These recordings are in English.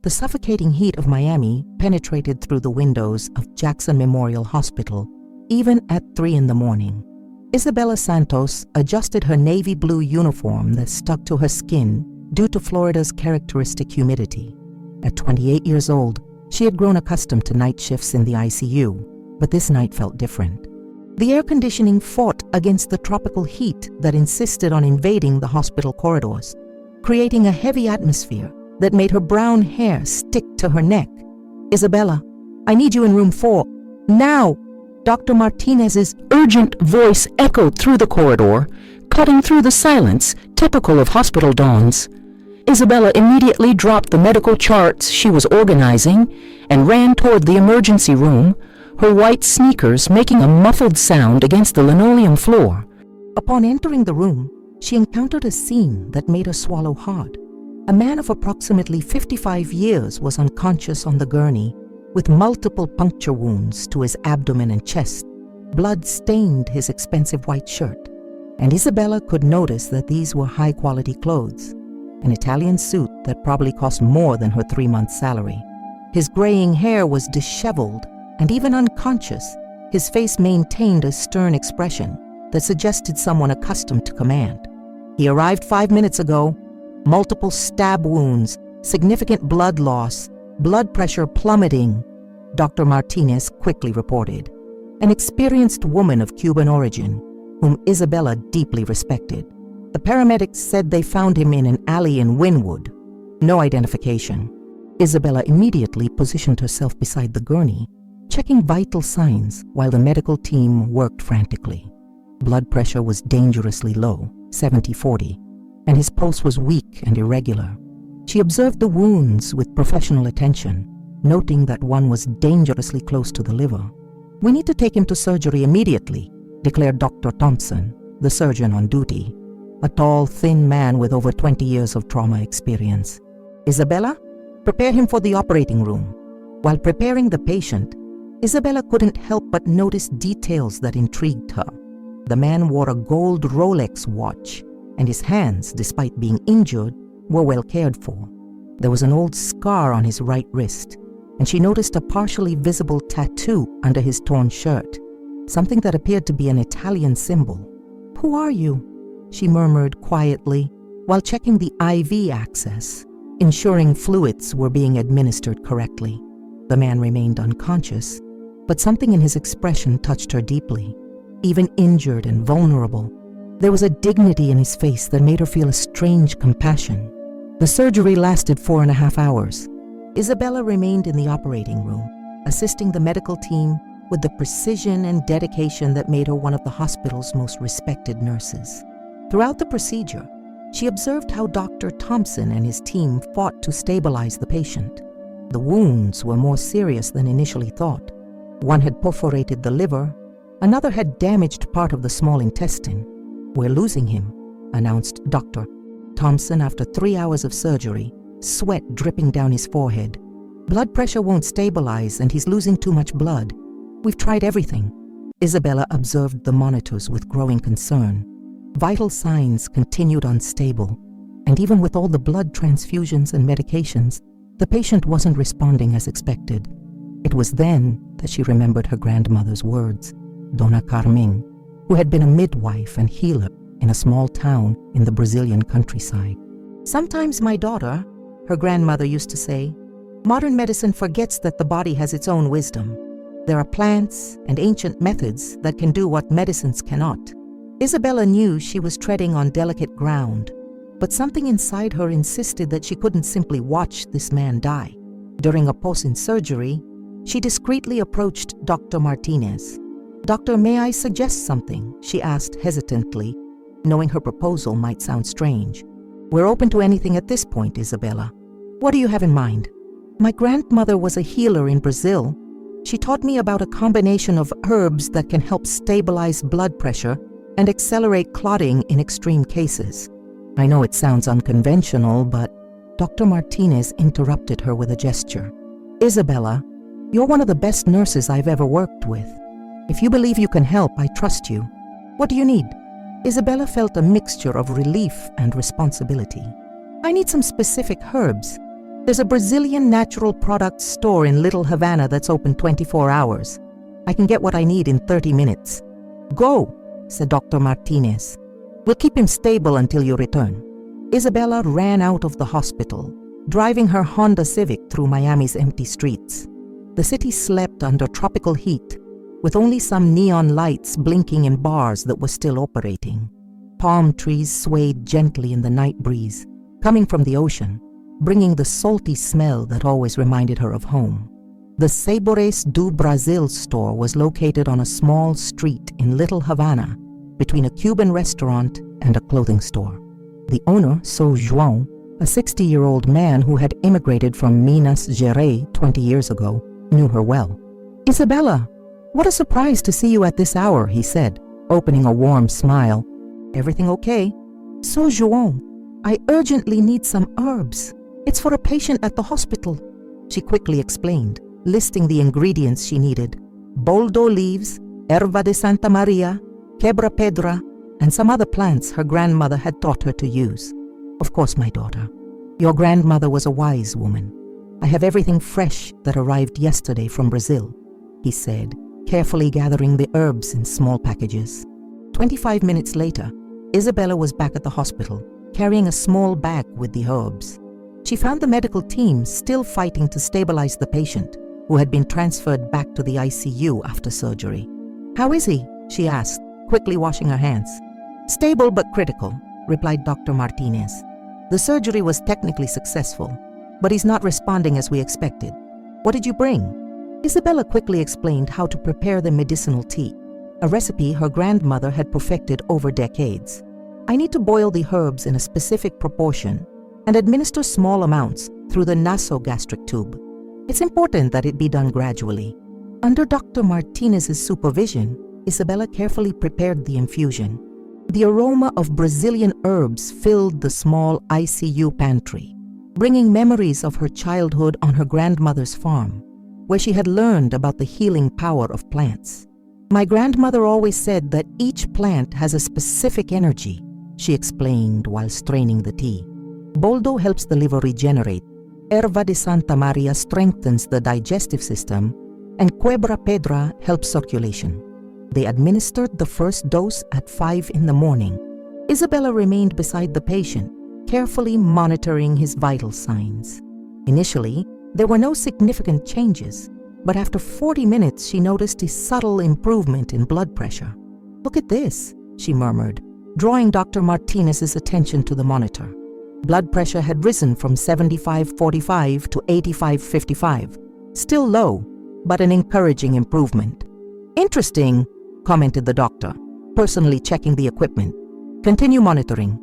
The suffocating heat of Miami penetrated through the windows of Jackson Memorial Hospital, even at 3 in the morning. Isabella Santos adjusted her navy blue uniform that stuck to her skin due to Florida's characteristic humidity. At 28 years old, she had grown accustomed to night shifts in the ICU, but this night felt different. The air conditioning fought against the tropical heat that insisted on invading the hospital corridors, creating a heavy atmosphere that made her brown hair stick to her neck. "Isabella, I need you in room 4. Now!" Dr. Martinez's urgent voice echoed through the corridor, cutting through the silence typical of hospital dawns. Isabella immediately dropped the medical charts she was organizing and ran toward the emergency room, her white sneakers making a muffled sound against the linoleum floor. Upon entering the room, she encountered a scene that made her swallow hard. A man of approximately 55 years was unconscious on the gurney, with multiple puncture wounds to his abdomen and chest. Blood stained his expensive white shirt, and Isabella could notice that these were high-quality clothes, an Italian suit that probably cost more than her 3-month salary. His graying hair was disheveled, and even unconscious, his face maintained a stern expression that suggested someone accustomed to command. He arrived 5 minutes ago. Multiple stab wounds, significant blood loss, blood pressure plummeting, Dr. Martinez quickly reported. An experienced woman of Cuban origin, whom Isabella deeply respected. The paramedics said they found him in an alley in Wynwood. No identification. Isabella immediately positioned herself beside the gurney, checking vital signs while the medical team worked frantically. Blood pressure was dangerously low, 70/40, and his pulse was weak and irregular. She observed the wounds with professional attention, noting that one was dangerously close to the liver. "We need to take him to surgery immediately," declared Dr. Thompson, the surgeon on duty, a tall, thin man with over 20 years of trauma experience. "Isabella, prepare him for the operating room." While preparing the patient, Isabella couldn't help but notice details that intrigued her. The man wore a gold Rolex watch, and his hands, despite being injured, were well cared for. There was an old scar on his right wrist, and she noticed a partially visible tattoo under his torn shirt, something that appeared to be an Italian symbol. "Who are you?" she murmured quietly while checking the IV access, ensuring fluids were being administered correctly. The man remained unconscious, but something in his expression touched her deeply. Even injured and vulnerable, there was a dignity in his face that made her feel a strange compassion. The surgery lasted 4.5 hours. Isabella remained in the operating room, assisting the medical team with the precision and dedication that made her one of the hospital's most respected nurses. Throughout the procedure, she observed how Dr. Thompson and his team fought to stabilize the patient. The wounds were more serious than initially thought. One had perforated the liver, another had damaged part of the small intestine. "We're losing him," announced Dr. Thompson after 3 hours of surgery, sweat dripping down his forehead. "Blood pressure won't stabilize and he's losing too much blood. We've tried everything." Isabella observed the monitors with growing concern. Vital signs continued unstable, and even with all the blood transfusions and medications, the patient wasn't responding as expected. It was then that she remembered her grandmother's words, Dona Carmen, who had been a midwife and healer in a small town in the Brazilian countryside. "Sometimes, my daughter," her grandmother used to say, "modern medicine forgets that the body has its own wisdom. There are plants and ancient methods that can do what medicines cannot." Isabella knew she was treading on delicate ground, but something inside her insisted that she couldn't simply watch this man die. During a pause in surgery, she discreetly approached Dr. Martinez. "Doctor, may I suggest something?" she asked hesitantly, knowing her proposal might sound strange. "We're open to anything at this point, Isabella. What do you have in mind?" "My grandmother was a healer in Brazil. She taught me about a combination of herbs that can help stabilize blood pressure and accelerate clotting in extreme cases." "I know it sounds unconventional, but..." Dr. Martinez interrupted her with a gesture. "Isabella, you're one of the best nurses I've ever worked with. If you believe you can help, I trust you. What do you need?" Isabella felt a mixture of relief and responsibility. "I need some specific herbs. There's a Brazilian natural products store in Little Havana that's open 24 hours. I can get what I need in 30 minutes. Go, said Dr. Martinez. We'll keep him stable until you return. Isabella ran out of the hospital, driving her Honda Civic through Miami's empty streets. The city slept under tropical heat, with only some neon lights blinking in bars that were still operating. Palm trees swayed gently in the night breeze, coming from the ocean, bringing the salty smell that always reminded her of home. The Sabores do Brasil store was located on a small street in Little Havana, between a Cuban restaurant and a clothing store. The owner, So João, a 60-year-old man who had immigrated from Minas Gerais 20 years ago, knew her well. "Isabella, what a surprise to see you at this hour," he said, opening a warm smile. "Everything okay?" "So João, I urgently need some herbs. It's for a patient at the hospital," she quickly explained, listing the ingredients she needed: boldo leaves, erva de Santa Maria, quebra pedra, and some other plants her grandmother had taught her to use. "Of course, my daughter. Your grandmother was a wise woman. I have everything fresh that arrived yesterday from Brazil," he said, carefully gathering the herbs in small packages. 25 minutes later, Isabella was back at the hospital, carrying a small bag with the herbs. She found the medical team still fighting to stabilize the patient, who had been transferred back to the ICU after surgery. "How is he?" she asked, quickly washing her hands. "Stable but critical," replied Dr. Martinez. "The surgery was technically successful, but he's not responding as we expected. What did you bring?" Isabella quickly explained how to prepare the medicinal tea, a recipe her grandmother had perfected over decades. "I need to boil the herbs in a specific proportion and administer small amounts through the nasogastric tube. It's important that it be done gradually." Under Dr. Martinez's supervision, Isabella carefully prepared the infusion. The aroma of Brazilian herbs filled the small ICU pantry, bringing memories of her childhood on her grandmother's farm, where she had learned about the healing power of plants. "My grandmother always said that each plant has a specific energy," she explained while straining the tea. "Boldo helps the liver regenerate, erva de Santa Maria strengthens the digestive system, and quebra pedra helps circulation." They administered the first dose at 5 in the morning. Isabella remained beside the patient, carefully monitoring his vital signs. Initially, there were no significant changes, but after 40 minutes she noticed a subtle improvement in blood pressure. "Look at this," she murmured, drawing Dr. Martinez's attention to the monitor. Blood pressure had risen from 75/45 to 85/55, still low, but an encouraging improvement. "Interesting," commented the doctor, personally checking the equipment. "Continue monitoring.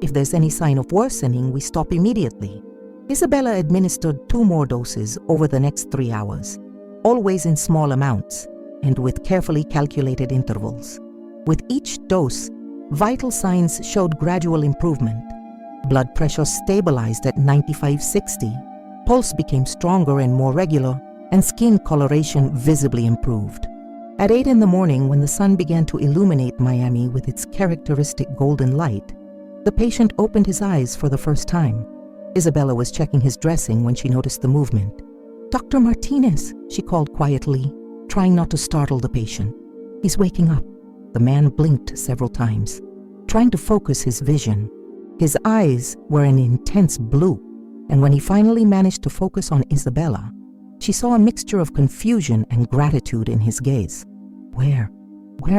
If there's any sign of worsening, we stop immediately." Isabella administered 2 more doses over the next 3 hours, always in small amounts and with carefully calculated intervals. With each dose, vital signs showed gradual improvement. Blood pressure stabilized at 95/60, pulse became stronger and more regular, and skin coloration visibly improved. At 8 in the morning, when the sun began to illuminate Miami with its characteristic golden light, the patient opened his eyes for the first time. Isabella was checking his dressing when she noticed the movement. "Dr. Martinez," she called quietly, trying not to startle the patient. "He's waking up." The man blinked several times, trying to focus his vision. His eyes were an intense blue, and when he finally managed to focus on Isabella, she saw a mixture of confusion and gratitude in his gaze. Where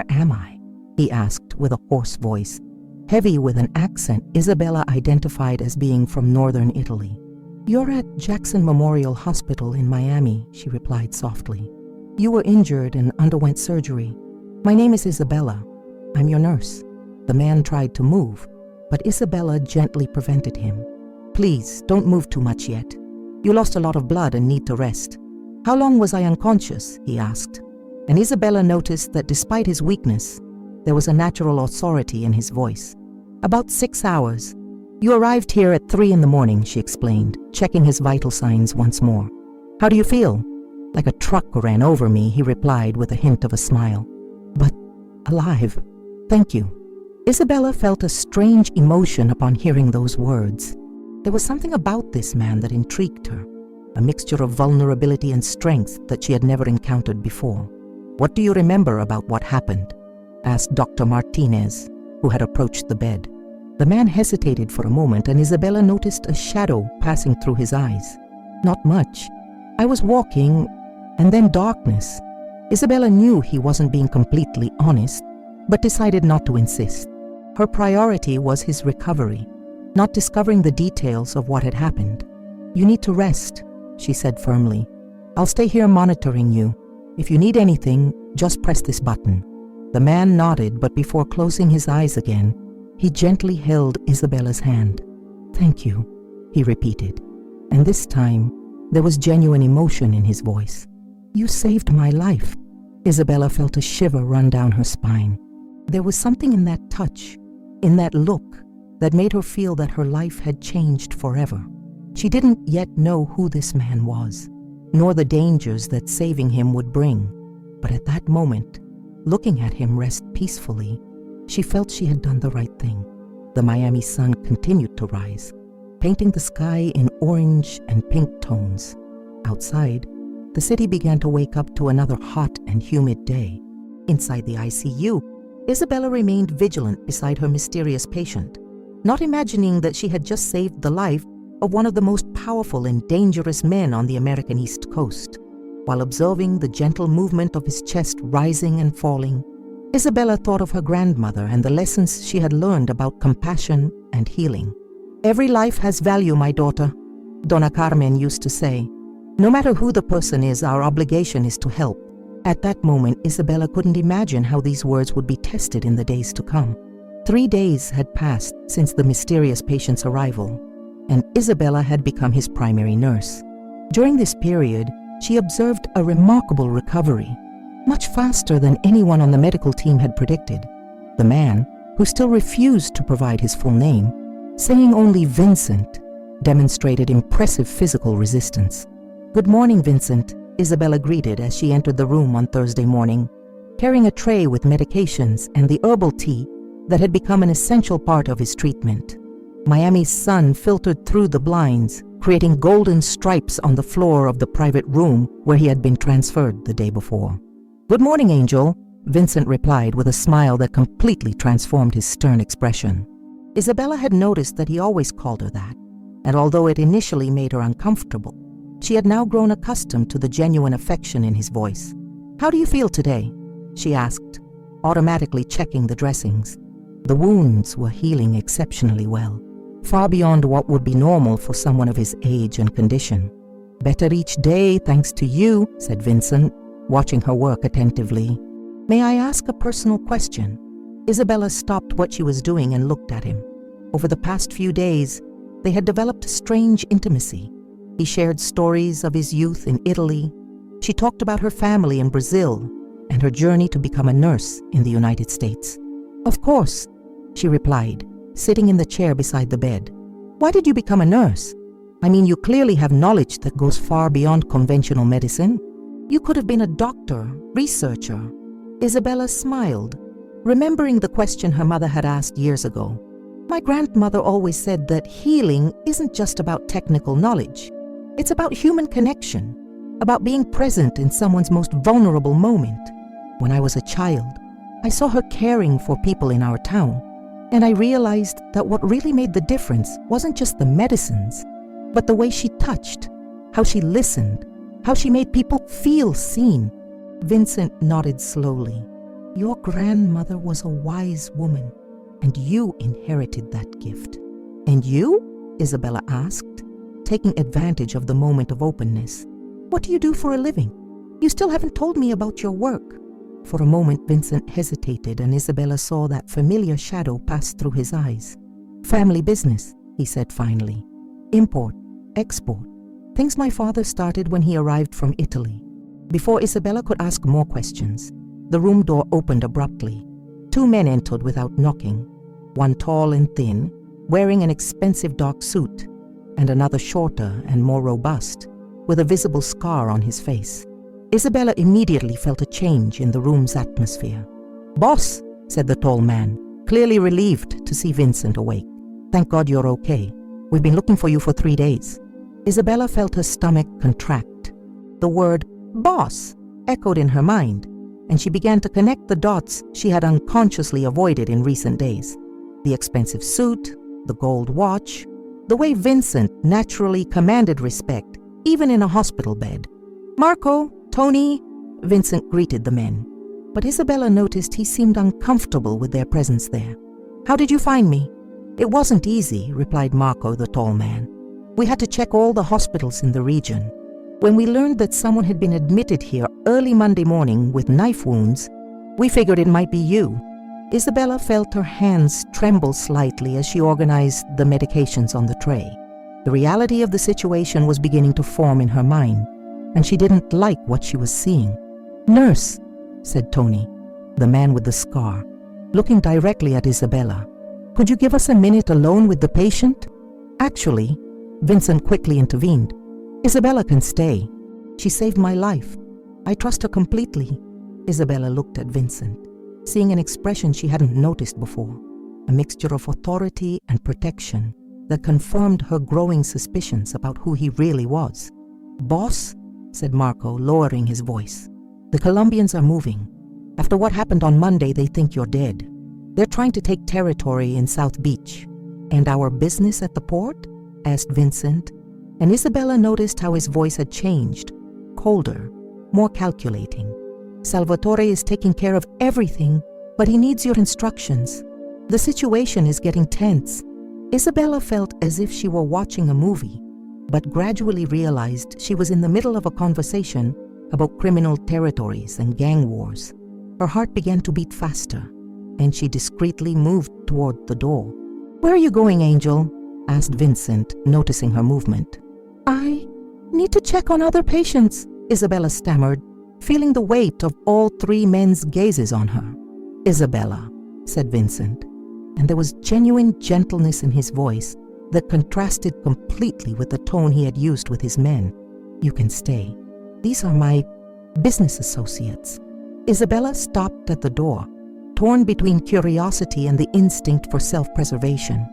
am I?" he asked with a hoarse voice, heavy with an accent Isabella identified as being from northern Italy. "You're at Jackson Memorial Hospital in Miami," she replied softly. "You were injured and underwent surgery. My name is Isabella. I'm your nurse." The man tried to move, but Isabella gently prevented him. "Please, don't move too much yet. You lost a lot of blood and need to rest." "How long was I unconscious?" he asked. And Isabella noticed that despite his weakness, there was a natural authority in his voice. "About 6 hours. You arrived here at 3 in the morning," she explained, checking his vital signs once more. "How do you feel?" "Like a truck ran over me," he replied with a hint of a smile. "But alive. Thank you." Isabella felt a strange emotion upon hearing those words. There was something about this man that intrigued her, a mixture of vulnerability and strength that she had never encountered before. "What do you remember about what happened?" asked Dr. Martinez, who had approached the bed. The man hesitated for a moment, and Isabella noticed a shadow passing through his eyes. "Not much. I was walking, and then darkness." Isabella knew he wasn't being completely honest, but decided not to insist. Her priority was his recovery, not discovering the details of what had happened. "You need to rest," she said firmly. "I'll stay here monitoring you. If you need anything, just press this button." The man nodded, but before closing his eyes again, he gently held Isabella's hand. "Thank you," he repeated, and this time there was genuine emotion in his voice. "You saved my life." Isabella felt a shiver run down her spine. There was something in that touch, in that look, that made her feel that her life had changed forever. She didn't yet know who this man was, nor the dangers that saving him would bring. But at that moment, looking at him rest peacefully, she felt she had done the right thing. The Miami sun continued to rise, painting the sky in orange and pink tones. Outside, the city began to wake up to another hot and humid day. Inside the ICU, Isabella remained vigilant beside her mysterious patient, not imagining that she had just saved the life of one of the most powerful and dangerous men on the American East Coast. While observing the gentle movement of his chest rising and falling, Isabella thought of her grandmother and the lessons she had learned about compassion and healing. "Every life has value, my daughter," Donna Carmen used to say. "No matter who the person is, our obligation is to help." At that moment, Isabella couldn't imagine how these words would be tested in the days to come. 3 days had passed since the mysterious patient's arrival, and Isabella had become his primary nurse. During this period, she observed a remarkable recovery, much faster than anyone on the medical team had predicted. The man, who still refused to provide his full name, saying only Vincent, demonstrated impressive physical resistance. "Good morning, Vincent," Isabella greeted as she entered the room on Thursday morning, carrying a tray with medications and the herbal tea that had become an essential part of his treatment. Miami's sun filtered through the blinds, creating golden stripes on the floor of the private room where he had been transferred the day before. "Good morning, Angel," Vincent replied with a smile that completely transformed his stern expression. Isabella had noticed that he always called her that, and although it initially made her uncomfortable, she had now grown accustomed to the genuine affection in his voice. "How do you feel today?" she asked, automatically checking the dressings. The wounds were healing exceptionally well, far beyond what would be normal for someone of his age and condition. "Better each day, thanks to you," said Vincent, watching her work attentively. "May I ask a personal question?" Isabella stopped what she was doing and looked at him. Over the past few days, they had developed a strange intimacy. He shared stories of his youth in Italy. She talked about her family in Brazil and her journey to become a nurse in the United States. "Of course," she replied, sitting in the chair beside the bed. "Why did you become a nurse? I mean, you clearly have knowledge that goes far beyond conventional medicine. You could have been a doctor, researcher." Isabella smiled, remembering the question her mother had asked years ago. "My grandmother always said that healing isn't just about technical knowledge. It's about human connection, about being present in someone's most vulnerable moment. When I was a child, I saw her caring for people in our town, and I realized that what really made the difference wasn't just the medicines, but the way she touched, how she listened, how she made people feel seen." Vincent nodded slowly. "Your grandmother was a wise woman, and you inherited that gift." "And you?" Isabella asked, taking advantage of the moment of openness. "What do you do for a living? You still haven't told me about your work." For a moment, Vincent hesitated, and Isabella saw that familiar shadow pass through his eyes. "Family business," he said finally. "Import, export. Things my father started when he arrived from Italy." Before Isabella could ask more questions, the room door opened abruptly. 2 men entered without knocking, one tall and thin, wearing an expensive dark suit, and another shorter and more robust, with a visible scar on his face. Isabella immediately felt a change in the room's atmosphere. "Boss," said the tall man, clearly relieved to see Vincent awake. "Thank God you're okay. We've been looking for you for 3 days." Isabella felt her stomach contract. The word boss echoed in her mind, and she began to connect the dots she had unconsciously avoided in recent days. The expensive suit, the gold watch, the way Vincent naturally commanded respect, even in a hospital bed. "Marco, Tony," Vincent greeted the men, but Isabella noticed he seemed uncomfortable with their presence there. "How did you find me?" "It wasn't easy," replied Marco, the tall man. "We had to check all the hospitals in the region. When we learned that someone had been admitted here early Monday morning with knife wounds, we figured it might be you." Isabella felt her hands tremble slightly as she organized the medications on the tray. The reality of the situation was beginning to form in her mind, and she didn't like what she was seeing. "Nurse," said Tony, the man with the scar, looking directly at Isabella, "could you give us a minute alone with the patient?" "Actually," Vincent quickly intervened, "Isabella can stay. She saved my life. I trust her completely." Isabella looked at Vincent, seeing an expression she hadn't noticed before, a mixture of authority and protection that confirmed her growing suspicions about who he really was. "Boss," said Marco, lowering his voice, "the Colombians are moving. After what happened on Monday, they think you're dead. They're trying to take territory in South Beach." "And our business at the port?" asked Vincent, and Isabella noticed how his voice had changed, colder, more calculating. "Salvatore is taking care of everything, but he needs your instructions. The situation is getting tense." Isabella felt as if she were watching a movie, but gradually realized she was in the middle of a conversation about criminal territories and gang wars. Her heart began to beat faster, and she discreetly moved toward the door. "Where are you going, Angel?" asked Vincent, noticing her movement. "I need to check on other patients," Isabella stammered, feeling the weight of all three men's gazes on her. "Isabella," said Vincent, and there was genuine gentleness in his voice that contrasted completely with the tone he had used with his men. "You can stay. These are my business associates." Isabella stopped at the door, torn between curiosity and the instinct for self-preservation.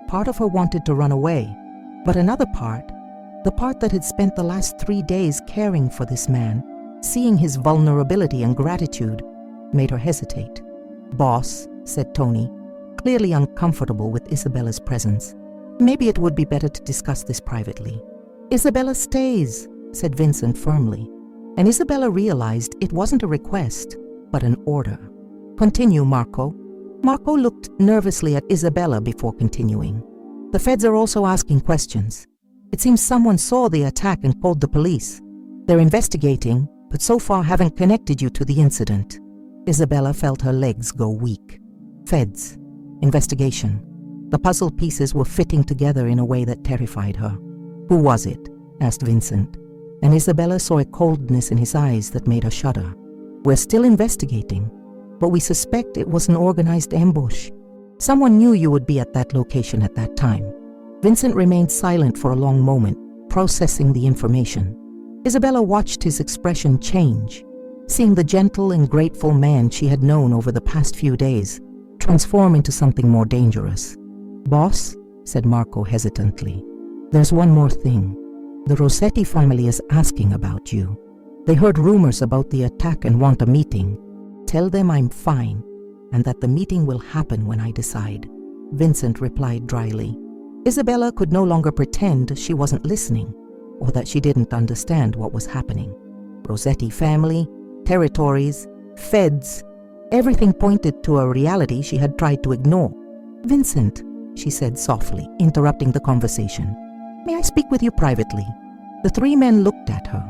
Part of her wanted to run away, but another part, the part that had spent the last 3 days caring for this man, seeing his vulnerability and gratitude, made her hesitate. "Boss," said Tony, clearly uncomfortable with Isabella's presence, "maybe it would be better to discuss this privately." "Isabella stays," said Vincent firmly, and Isabella realized it wasn't a request, but an order. "Continue, Marco." Marco looked nervously at Isabella before continuing. "The feds are also asking questions. It seems someone saw the attack and called the police. They're investigating, but so far haven't connected you to the incident." Isabella felt her legs go weak. Feds. Investigation. The puzzle pieces were fitting together in a way that terrified her. "Who was it?" asked Vincent, and Isabella saw a coldness in his eyes that made her shudder. "We're still investigating, but we suspect it was an organized ambush. Someone knew you would be at that location at that time." Vincent remained silent for a long moment, processing the information. Isabella watched his expression change, seeing the gentle and grateful man she had known over the past few days transform into something more dangerous. "Boss," said Marco hesitantly, "there's one more thing. The Rossetti family is asking about you. They heard rumors about the attack and want a meeting. Tell them I'm fine and that the meeting will happen when I decide." Vincent replied dryly. Isabella could no longer pretend she wasn't listening or that she didn't understand what was happening. Rossetti family, territories, feds, everything pointed to a reality she had tried to ignore. "Vincent," she said softly, interrupting the conversation, "may I speak with you privately?" The three men looked at her,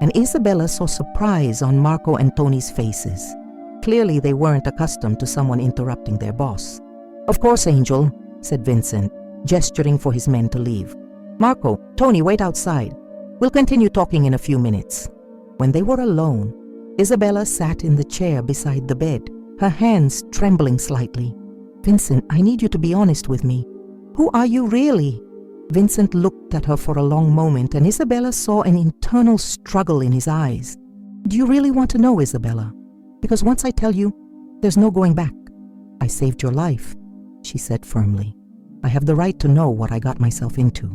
and Isabella saw surprise on Marco and Tony's faces. Clearly they weren't accustomed to someone interrupting their boss. "Of course, Angel," said Vincent, gesturing for his men to leave. "Marco, Tony, wait outside. We'll continue talking in a few minutes." When they were alone, Isabella sat in the chair beside the bed, her hands trembling slightly. "Vincent, I need you to be honest with me. Who are you really?" Vincent looked at her for a long moment, and Isabella saw an internal struggle in his eyes. "Do you really want to know, Isabella? Because once I tell you, there's no going back." "I saved your life," she said firmly. I have the right to know what I got myself into.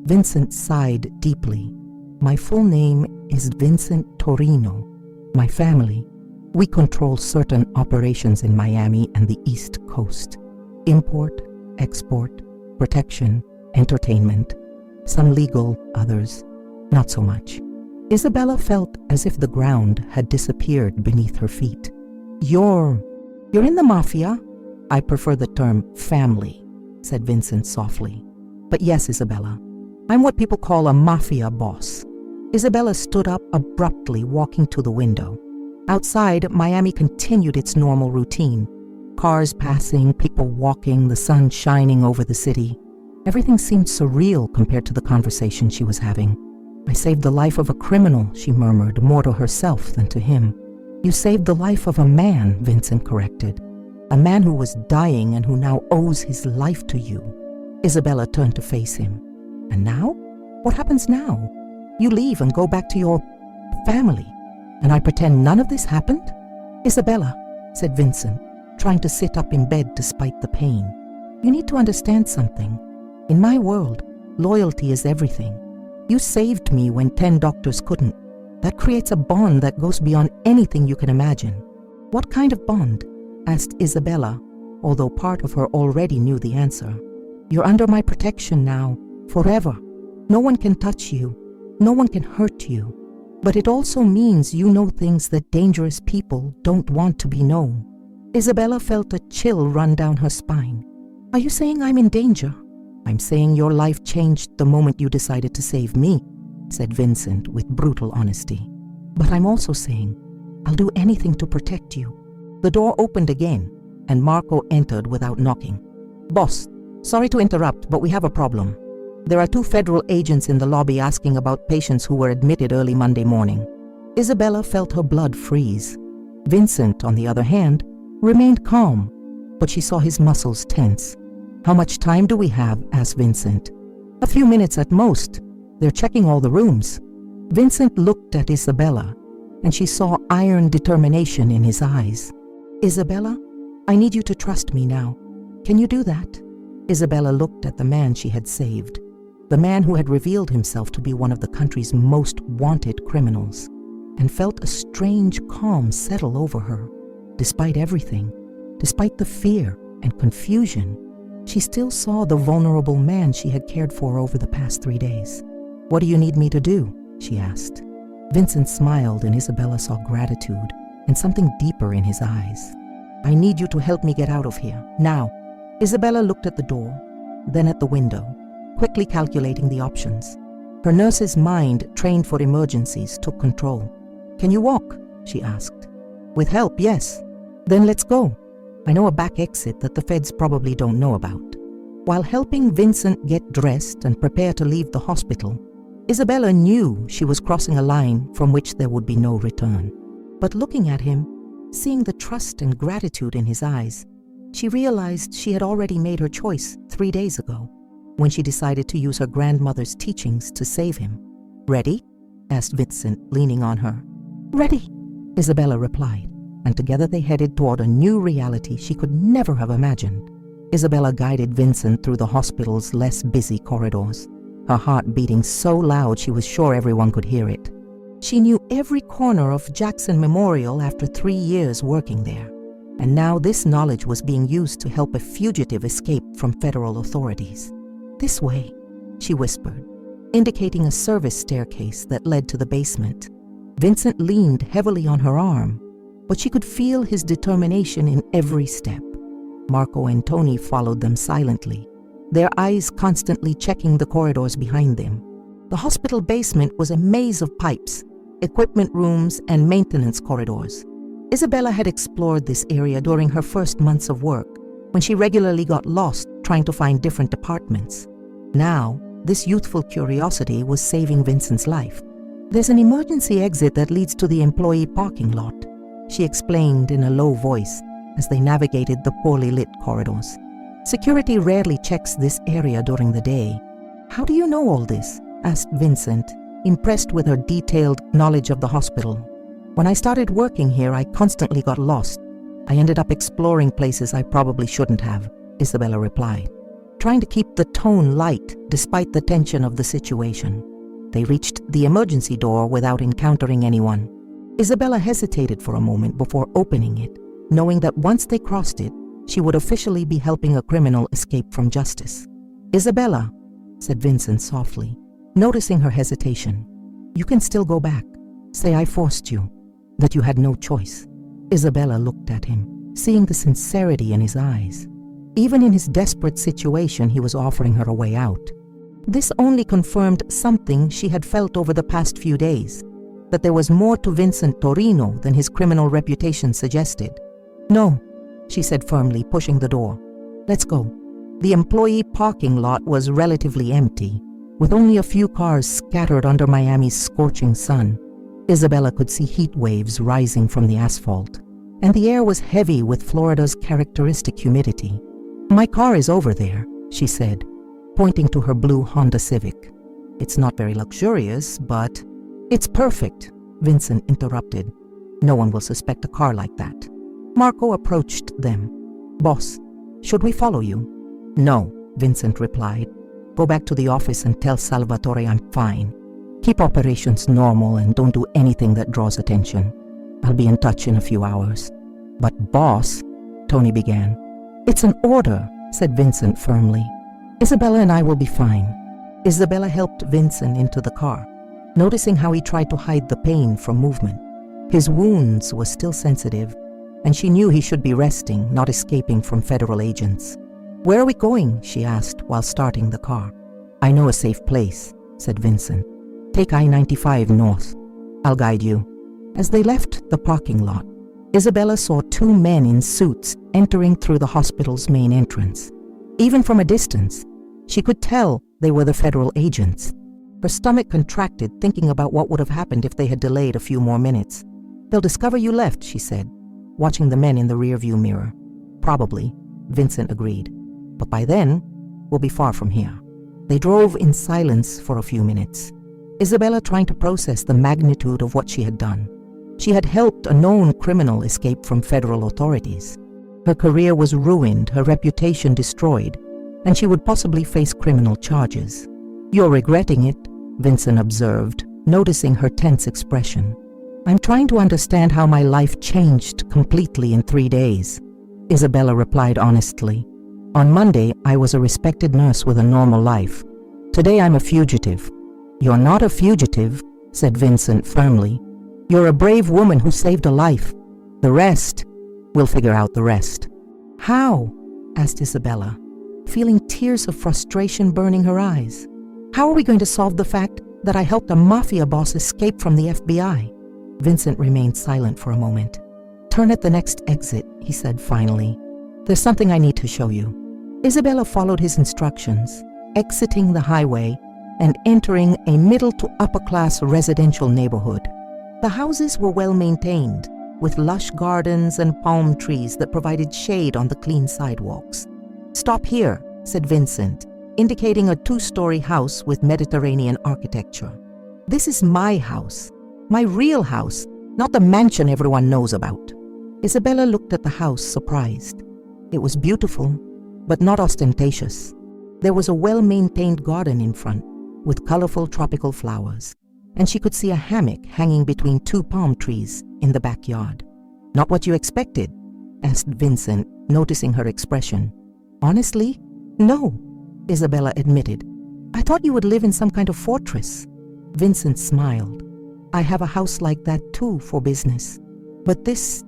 Vincent sighed deeply. My full name is Vincent Torino. My family, we control certain operations in Miami and the East Coast. Import, export, protection, entertainment. Some legal, others not so much. Isabella felt as if the ground had disappeared beneath her feet. You're in the mafia? I prefer the term family, said Vincent softly. But yes, Isabella, I'm what people call a mafia boss. Isabella stood up abruptly, walking to the window. Outside, Miami continued its normal routine. Cars passing, people walking, the sun shining over the city. Everything seemed surreal compared to the conversation she was having. I saved the life of a criminal, she murmured, more to herself than to him. You saved the life of a man, Vincent corrected. A man who was dying and who now owes his life to you. Isabella turned to face him. And now? What happens now? You leave and go back to your family, and I pretend none of this happened? Isabella, said Vincent, trying to sit up in bed despite the pain. You need to understand something. In my world, loyalty is everything. You saved me when 10 doctors couldn't. That creates a bond that goes beyond anything you can imagine. What kind of bond? Asked Isabella, although part of her already knew the answer. You're under my protection now, forever. No one can touch you. No one can hurt you. But it also means you know things that dangerous people don't want to be known. Isabella felt a chill run down her spine. Are you saying I'm in danger? I'm saying your life changed the moment you decided to save me, said Vincent with brutal honesty. But I'm also saying I'll do anything to protect you. The door opened again, and Marco entered without knocking. Boss, sorry to interrupt, but we have a problem. There are 2 federal agents in the lobby asking about patients who were admitted early Monday morning. Isabella felt her blood freeze. Vincent, on the other hand, remained calm, but she saw his muscles tense. How much time do we have? Asked Vincent. A few minutes at most. They're checking all the rooms. Vincent looked at Isabella, and she saw iron determination in his eyes. Isabella, I need you to trust me now. Can you do that? Isabella looked at the man she had saved, the man who had revealed himself to be one of the country's most wanted criminals, and felt a strange calm settle over her. Despite everything, despite the fear and confusion, she still saw the vulnerable man she had cared for over the past 3 days. What do you need me to do? She asked. Vincent smiled, and Isabella saw gratitude and something deeper in his eyes. I need you to help me get out of here, now. Isabella looked at the door, then at the window, quickly calculating the options. Her nurse's mind, trained for emergencies, took control. Can you walk? She asked. With help, yes. Then let's go. I know a back exit that the feds probably don't know about. While helping Vincent get dressed and prepare to leave the hospital, Isabella knew she was crossing a line from which there would be no return. But looking at him, seeing the trust and gratitude in his eyes, she realized she had already made her choice 3 days ago, when she decided to use her grandmother's teachings to save him. Ready? Asked Vincent, leaning on her. Ready, Isabella replied, and together they headed toward a new reality she could never have imagined. Isabella guided Vincent through the hospital's less busy corridors, her heart beating so loud she was sure everyone could hear it. She knew every corner of Jackson Memorial after 3 years working there, and now this knowledge was being used to help a fugitive escape from federal authorities. This way, she whispered, indicating a service staircase that led to the basement. Vincent leaned heavily on her arm, but she could feel his determination in every step. Marco and Tony followed them silently, their eyes constantly checking the corridors behind them. The hospital basement was a maze of pipes, equipment rooms, and maintenance corridors. Isabella had explored this area during her first months of work, when she regularly got lost trying to find different departments. Now, this youthful curiosity was saving Vincent's life. There's an emergency exit that leads to the employee parking lot, she explained in a low voice as they navigated the poorly lit corridors. Security rarely checks this area during the day. How do you know all this? Asked Vincent, impressed with her detailed knowledge of the hospital. When I started working here, I constantly got lost. I ended up exploring places I probably shouldn't have, Isabella replied. trying to keep the tone light despite the tension of the situation. They reached the emergency door without encountering anyone. Isabella hesitated for a moment before opening it, knowing that once they crossed it, she would officially be helping a criminal escape from justice. "Isabella," said Vincent softly, noticing her hesitation, "you can still go back. Say I forced you, that you had no choice." Isabella looked at him, seeing the sincerity in his eyes. Even in his desperate situation, he was offering her a way out. This only confirmed something she had felt over the past few days, that there was more to Vincent Torino than his criminal reputation suggested. "No," she said firmly, pushing the door. "Let's go." The employee parking lot was relatively empty, with only a few cars scattered under Miami's scorching sun. Isabella could see heat waves rising from the asphalt, and the air was heavy with Florida's characteristic humidity. "My car is over there," she said, pointing to her blue Honda Civic. "It's not very luxurious, but—" "It's perfect," Vincent interrupted. "No one will suspect a car like that." Marco approached them. "Boss, should we follow you?" "No," Vincent replied. "Go back to the office and tell Salvatore I'm fine. Keep operations normal and don't do anything that draws attention. I'll be in touch in a few hours." "But boss," Tony began. "It's an order," said Vincent firmly. "Isabella and I will be fine." Isabella helped Vincent into the car, noticing how he tried to hide the pain from movement. His wounds were still sensitive, and she knew he should be resting, not escaping from federal agents. "Where are we going?" she asked while starting the car. "I know a safe place," said Vincent. "Take I-95 north. I'll guide you." As they left the parking lot, Isabella saw two men in suits entering through the hospital's main entrance. Even from a distance, she could tell they were the federal agents. Her stomach contracted, thinking about what would have happened if they had delayed a few more minutes. "They'll discover you left," she said, watching the men in the rearview mirror. "Probably," Vincent agreed. "But by then, we'll be far from here." They drove in silence for a few minutes, Isabella trying to process the magnitude of what she had done. She had helped a known criminal escape from federal authorities. Her career was ruined, her reputation destroyed, and she would possibly face criminal charges. "You're regretting it," Vincent observed, noticing her tense expression. "I'm trying to understand how my life changed completely in 3 days," Isabella replied honestly. "On Monday, I was a respected nurse with a normal life. Today, I'm a fugitive." "You're not a fugitive," said Vincent firmly. "You're a brave woman who saved a life. The rest, we'll figure out the rest." "How?" asked Isabella, feeling tears of frustration burning her eyes. "How are we going to solve the fact that I helped a mafia boss escape from the FBI?" Vincent remained silent for a moment. "Turn at the next exit," he said finally. "There's something I need to show you." Isabella followed his instructions, exiting the highway and entering a middle to upper class residential neighborhood. The houses were well maintained, with lush gardens and palm trees that provided shade on the clean sidewalks. "Stop here," said Vincent, indicating a 2-story house with Mediterranean architecture. "This is my house, my real house, not the mansion everyone knows about." Isabella looked at the house, surprised. It was beautiful, but not ostentatious. There was a well-maintained garden in front, with colorful tropical flowers, and she could see a hammock hanging between 2 palm trees in the backyard. "Not what you expected?" asked Vincent, noticing her expression. "Honestly, no," Isabella admitted. "I thought you would live in some kind of fortress." Vincent smiled. "I have a house like that too for business. But this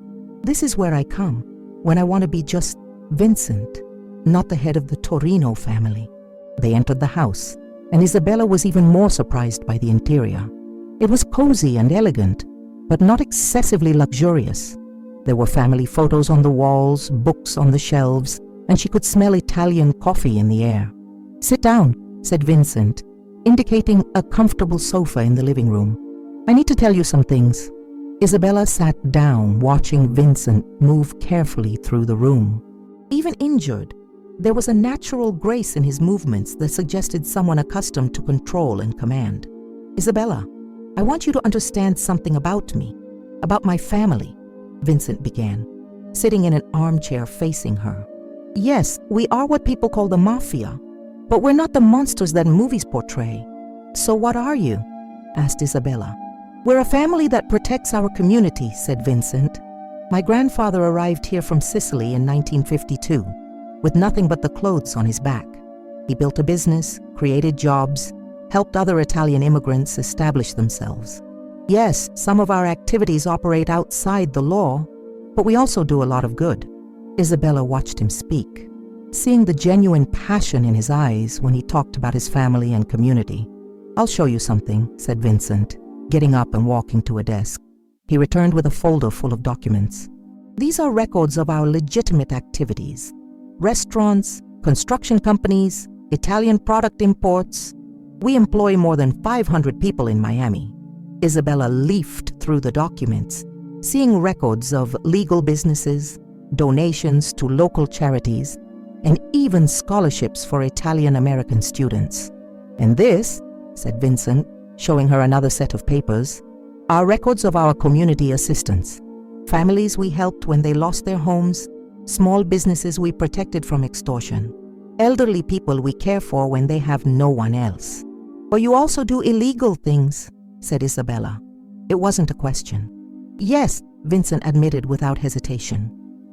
is where I come when I want to be just Vincent, not the head of the Torino family." They entered the house, and Isabella was even more surprised by the interior. It was cozy and elegant, but not excessively luxurious. There were family photos on the walls, books on the shelves, and she could smell Italian coffee in the air. "Sit down," said Vincent, indicating a comfortable sofa in the living room. "I need to tell you some things." Isabella sat down, watching Vincent move carefully through the room. Even injured, there was a natural grace in his movements that suggested someone accustomed to control and command. "Isabella, I want you to understand something about me, about my family," Vincent began, sitting in an armchair facing her. Yes, we are what people call the mafia, but we're not the monsters that movies portray. So what are you? Asked Isabella. We're a family that protects our community, said Vincent. My grandfather arrived here from Sicily in 1952 with nothing but the clothes on his back. He built a business, created jobs, helped other Italian immigrants establish themselves. Yes, some of our activities operate outside the law, but we also do a lot of good. Isabella watched him speak, seeing the genuine passion in his eyes when he talked about his family and community. I'll show you something, said Vincent, getting up and walking to a desk. He returned with a folder full of documents. These are records of our legitimate activities. Restaurants, construction companies, Italian product imports. We employ more than 500 people in Miami. Isabella leafed through the documents, seeing records of legal businesses, donations to local charities, and even scholarships for Italian-American students. And this, said Vincent, showing her another set of papers, are records of our community assistance. Families we helped when they lost their homes, small businesses we protected from extortion, elderly people we care for when they have no one else. But you also do illegal things, said Isabella. It wasn't a question. Yes, Vincent admitted without hesitation.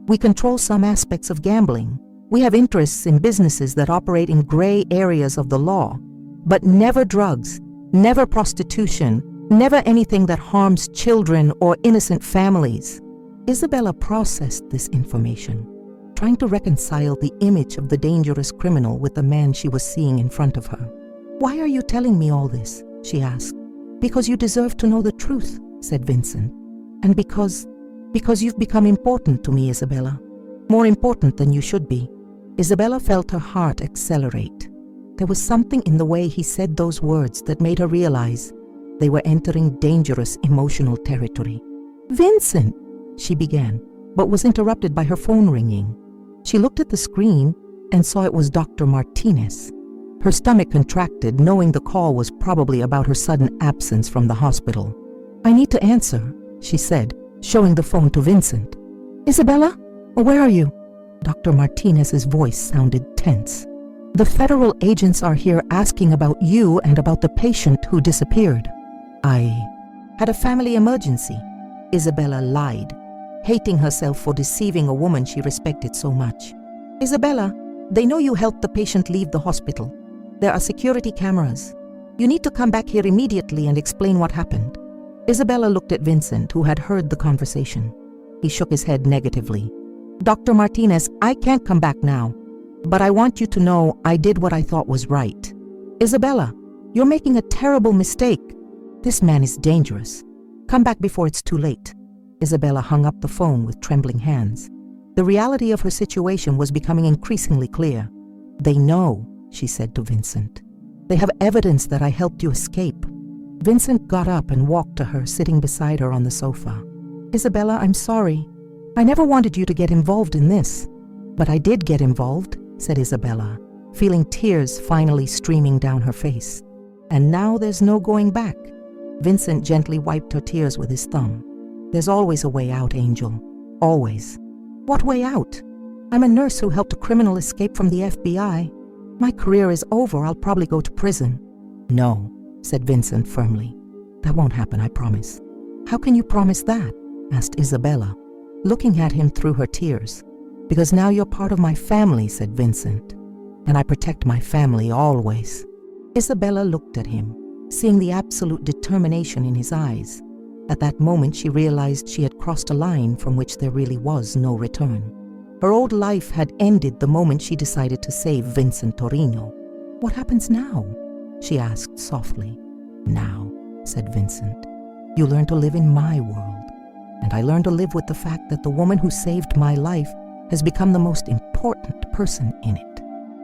We control some aspects of gambling. We have interests in businesses that operate in gray areas of the law, but never drugs, never prostitution, never anything that harms children or innocent families. Isabella processed this information, trying to reconcile the image of the dangerous criminal with the man she was seeing in front of her. Why are you telling me all this? She asked. Because you deserve to know the truth, said Vincent. And because you've become important to me, Isabella. More important than you should be. Isabella felt her heart accelerate. There was something in the way he said those words that made her realize they were entering dangerous emotional territory. Vincent, she began, but was interrupted by her phone ringing. She looked at the screen and saw it was Dr. Martinez. Her stomach contracted, knowing the call was probably about her sudden absence from the hospital. I need to answer, she said, showing the phone to Vincent. Isabella, where are you? Dr. Martinez's voice sounded tense. The federal agents are here asking about you and about the patient who disappeared. I had a family emergency. Isabella lied, hating herself for deceiving a woman she respected so much. Isabella, they know you helped the patient leave the hospital. There are security cameras. You need to come back here immediately and explain what happened. Isabella looked at Vincent, who had heard the conversation. He shook his head negatively. Dr. Martinez, I can't come back now, but I want you to know I did what I thought was right. Isabella, you're making a terrible mistake. This man is dangerous. Come back before it's too late. Isabella hung up the phone with trembling hands. The reality of her situation was becoming increasingly clear. They know, she said to Vincent. They have evidence that I helped you escape. Vincent got up and walked to her, sitting beside her on the sofa. Isabella, I'm sorry. I never wanted you to get involved in this. But I did get involved, said Isabella, feeling tears finally streaming down her face. And now there's no going back. Vincent gently wiped her tears with his thumb. There's always a way out, Angel. Always. What way out? I'm a nurse who helped a criminal escape from the FBI. My career is over. I'll probably go to prison. No, said Vincent firmly. That won't happen, I promise. How can you promise that? Asked Isabella, looking at him through her tears. Because now you're part of my family, said Vincent. And I protect my family always. Isabella looked at him, seeing the absolute determination in his eyes. At that moment, she realized she had crossed a line from which there really was no return. Her old life had ended the moment she decided to save Vincent Torino. What happens now? She asked softly. Now, said Vincent, you learn to live in my world. And I learn to live with the fact that the woman who saved my life has become the most important person in it.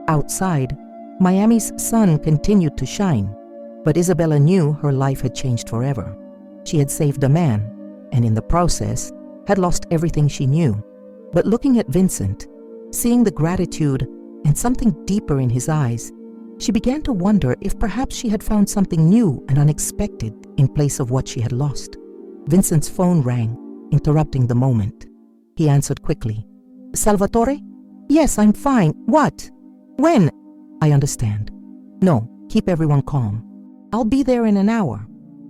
Outside, Miami's sun continued to shine, but Isabella knew her life had changed forever. She had saved a man, and in the process, had lost everything she knew. But looking at Vincent, seeing the gratitude and something deeper in his eyes, she began to wonder if perhaps she had found something new and unexpected in place of what she had lost. Vincent's phone rang, interrupting the moment. He answered quickly. Salvatore? Yes, I'm fine. What? When? I understand. No, keep everyone calm. I'll be there in an hour.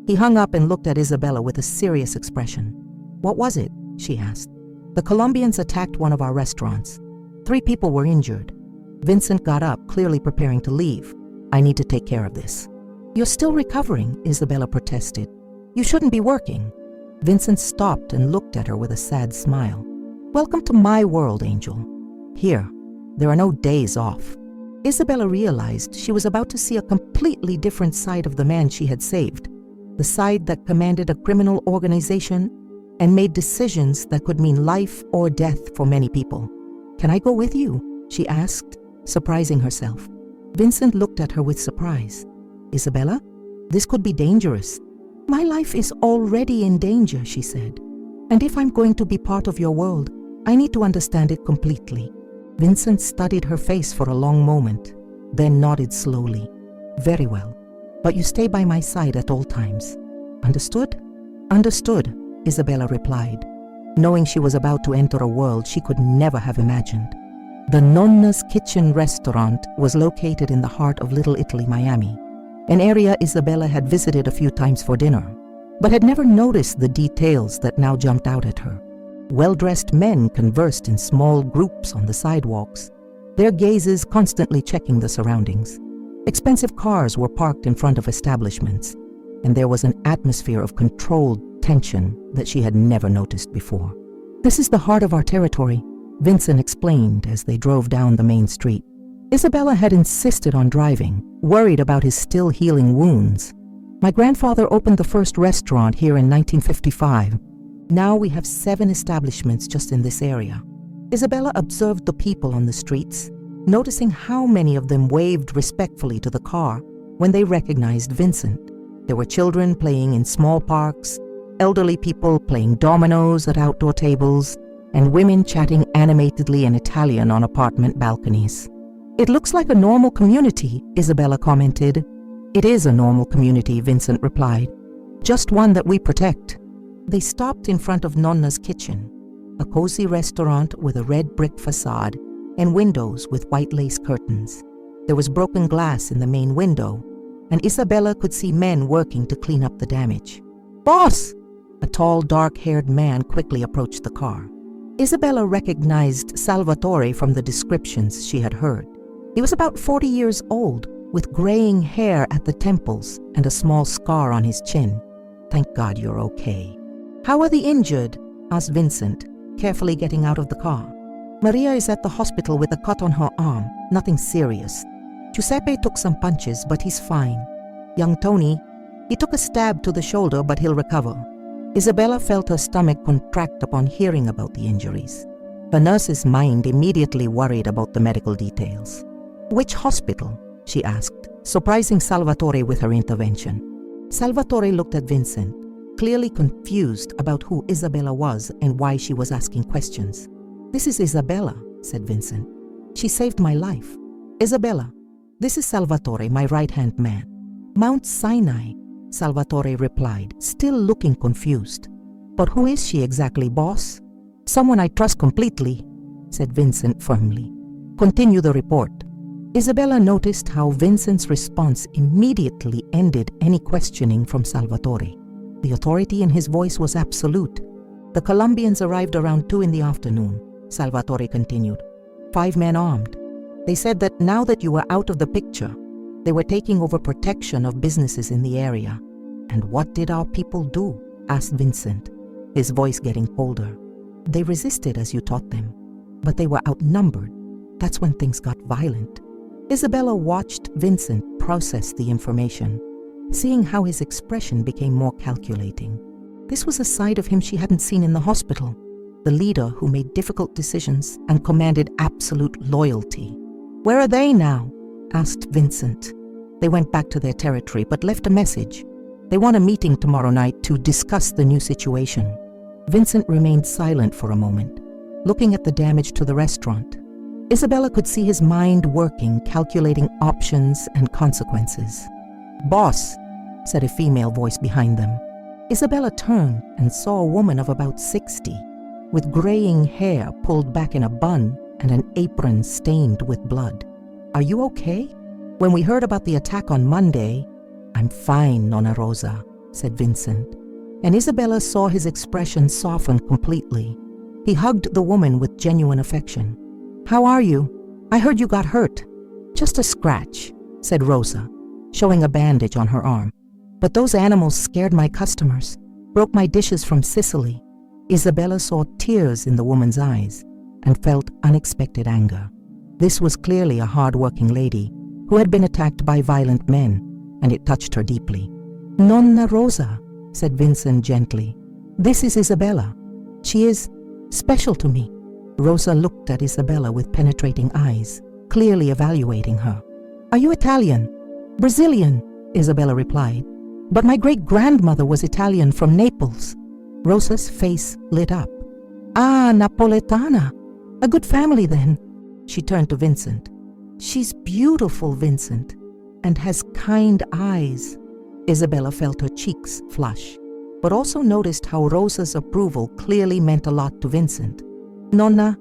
He hung up and looked at Isabella with a serious expression. What was it? She asked. The Colombians attacked one of our restaurants. 3 people were injured. Vincent got up, clearly preparing to leave. I need to take care of this. You're still recovering, Isabella protested. You shouldn't be working. Vincent stopped and looked at her with a sad smile. Welcome to my world, Angel. Here, there are no days off. Isabella realized she was about to see a completely different side of the man she had saved, the side that commanded a criminal organization and made decisions that could mean life or death for many people. Can I go with you? She asked, surprising herself. Vincent looked at her with surprise. Isabella, this could be dangerous. My life is already in danger, she said. And if I'm going to be part of your world, I need to understand it completely. Vincent studied her face for a long moment, then nodded slowly. Very well, but you stay by my side at all times. Understood? Understood, Isabella replied, knowing she was about to enter a world she could never have imagined. The Nonna's Kitchen restaurant was located in the heart of Little Italy, Miami, an area Isabella had visited a few times for dinner, but had never noticed the details that now jumped out at her. Well-dressed men conversed in small groups on the sidewalks, their gazes constantly checking the surroundings. Expensive cars were parked in front of establishments, and there was an atmosphere of controlled tension that she had never noticed before. This is the heart of our territory, Vincent explained as they drove down the main street. Isabella had insisted on driving, worried about his still healing wounds. My grandfather opened the first restaurant here in 1955. Now we have 7 establishments just in this area. Isabella observed the people on the streets, noticing how many of them waved respectfully to the car when they recognized Vincent. There were children playing in small parks, elderly people playing dominoes at outdoor tables, and women chatting animatedly in Italian on apartment balconies. It looks like a normal community, Isabella commented. It is a normal community, Vincent replied. Just one that we protect. They stopped in front of Nonna's Kitchen, a cozy restaurant with a red brick facade and windows with white lace curtains. There was broken glass in the main window, and Isabella could see men working to clean up the damage. Boss! A tall, dark-haired man quickly approached the car. Isabella recognized Salvatore from the descriptions she had heard. He was about 40 years old, with graying hair at the temples and a small scar on his chin. Thank God you're okay. How are the injured? Asked Vincent, carefully getting out of the car. Maria is at the hospital with a cut on her arm, nothing serious. Giuseppe took some punches, but he's fine. Young Tony, he took a stab to the shoulder, but he'll recover. Isabella felt her stomach contract upon hearing about the injuries. Her nurse's mind immediately worried about the medical details. Which hospital? She asked, surprising Salvatore with her intervention. Salvatore looked at Vincent, clearly confused about who Isabella was and why she was asking questions. This is Isabella, said Vincent. She saved my life. Isabella, this is Salvatore, my right-hand man. Mount Sinai, Salvatore replied, still looking confused. But who is she exactly, boss? Someone I trust completely, said Vincent firmly. Continue the report. Isabella noticed how Vincent's response immediately ended any questioning from Salvatore. The authority in his voice was absolute. The Colombians arrived around 2 in the afternoon, Salvatore continued. 5 men armed. They said that now that you were out of the picture, they were taking over protection of businesses in the area. And what did our people do? Asked Vincent, his voice getting colder. They resisted as you taught them, but they were outnumbered. That's when things got violent. Isabella watched Vincent process the information, seeing how his expression became more calculating. This was a side of him she hadn't seen in the hospital, the leader who made difficult decisions and commanded absolute loyalty. Where are they now? Asked Vincent. They went back to their territory but left a message. They want a meeting tomorrow night to discuss the new situation. Vincent remained silent for a moment, looking at the damage to the restaurant. Isabella could see his mind working, calculating options and consequences. Boss, said a female voice behind them. Isabella turned and saw a woman of about 60, with graying hair pulled back in a bun and an apron stained with blood. "Are you okay? When we heard about the attack on Monday—" "I'm fine, Nonna Rosa," said Vincent, and Isabella saw his expression soften completely. He hugged the woman with genuine affection. "How are you? I heard you got hurt." "Just a scratch," said Rosa, showing a bandage on her arm. "But those animals scared my customers, broke my dishes from Sicily." Isabella saw tears in the woman's eyes and felt unexpected anger. This was clearly a hard-working lady who had been attacked by violent men, and it touched her deeply. "Nonna Rosa," said Vincent gently, "this is Isabella. She is special to me." Rosa looked at Isabella with penetrating eyes, clearly evaluating her. "Are you Italian?" "Brazilian," Isabella replied, "but my great-grandmother was Italian from Naples." Rosa's face lit up. "Ah, Napoletana. A good family then." She turned to Vincent. "She's beautiful, Vincent, and has kind eyes." Isabella felt her cheeks flush, but also noticed how Rosa's approval clearly meant a lot to Vincent. "Nonna,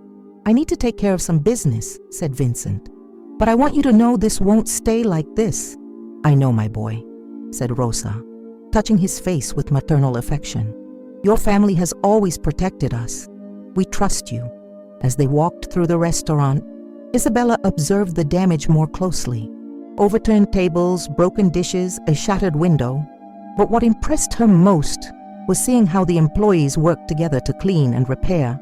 I need to take care of some business," said Vincent, "but I want you to know this won't stay like this." "I know, my boy," said Rosa, touching his face with maternal affection. "Your family has always protected us. We trust you." As they walked through the restaurant, Isabella observed the damage more closely. Overturned tables, broken dishes, a shattered window. But what impressed her most was seeing how the employees worked together to clean and repair,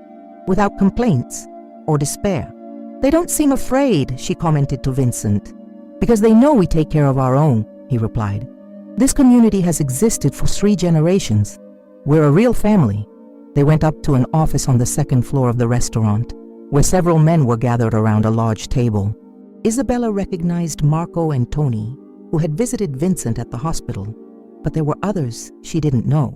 without complaints or despair. "They don't seem afraid," she commented to Vincent. "Because they know we take care of our own," he replied. "This community has existed for 3 generations. We're a real family." They went up to an office on the 2nd floor of the restaurant, where several men were gathered around a large table. Isabella recognized Marco and Tony, who had visited Vincent at the hospital, but there were others she didn't know.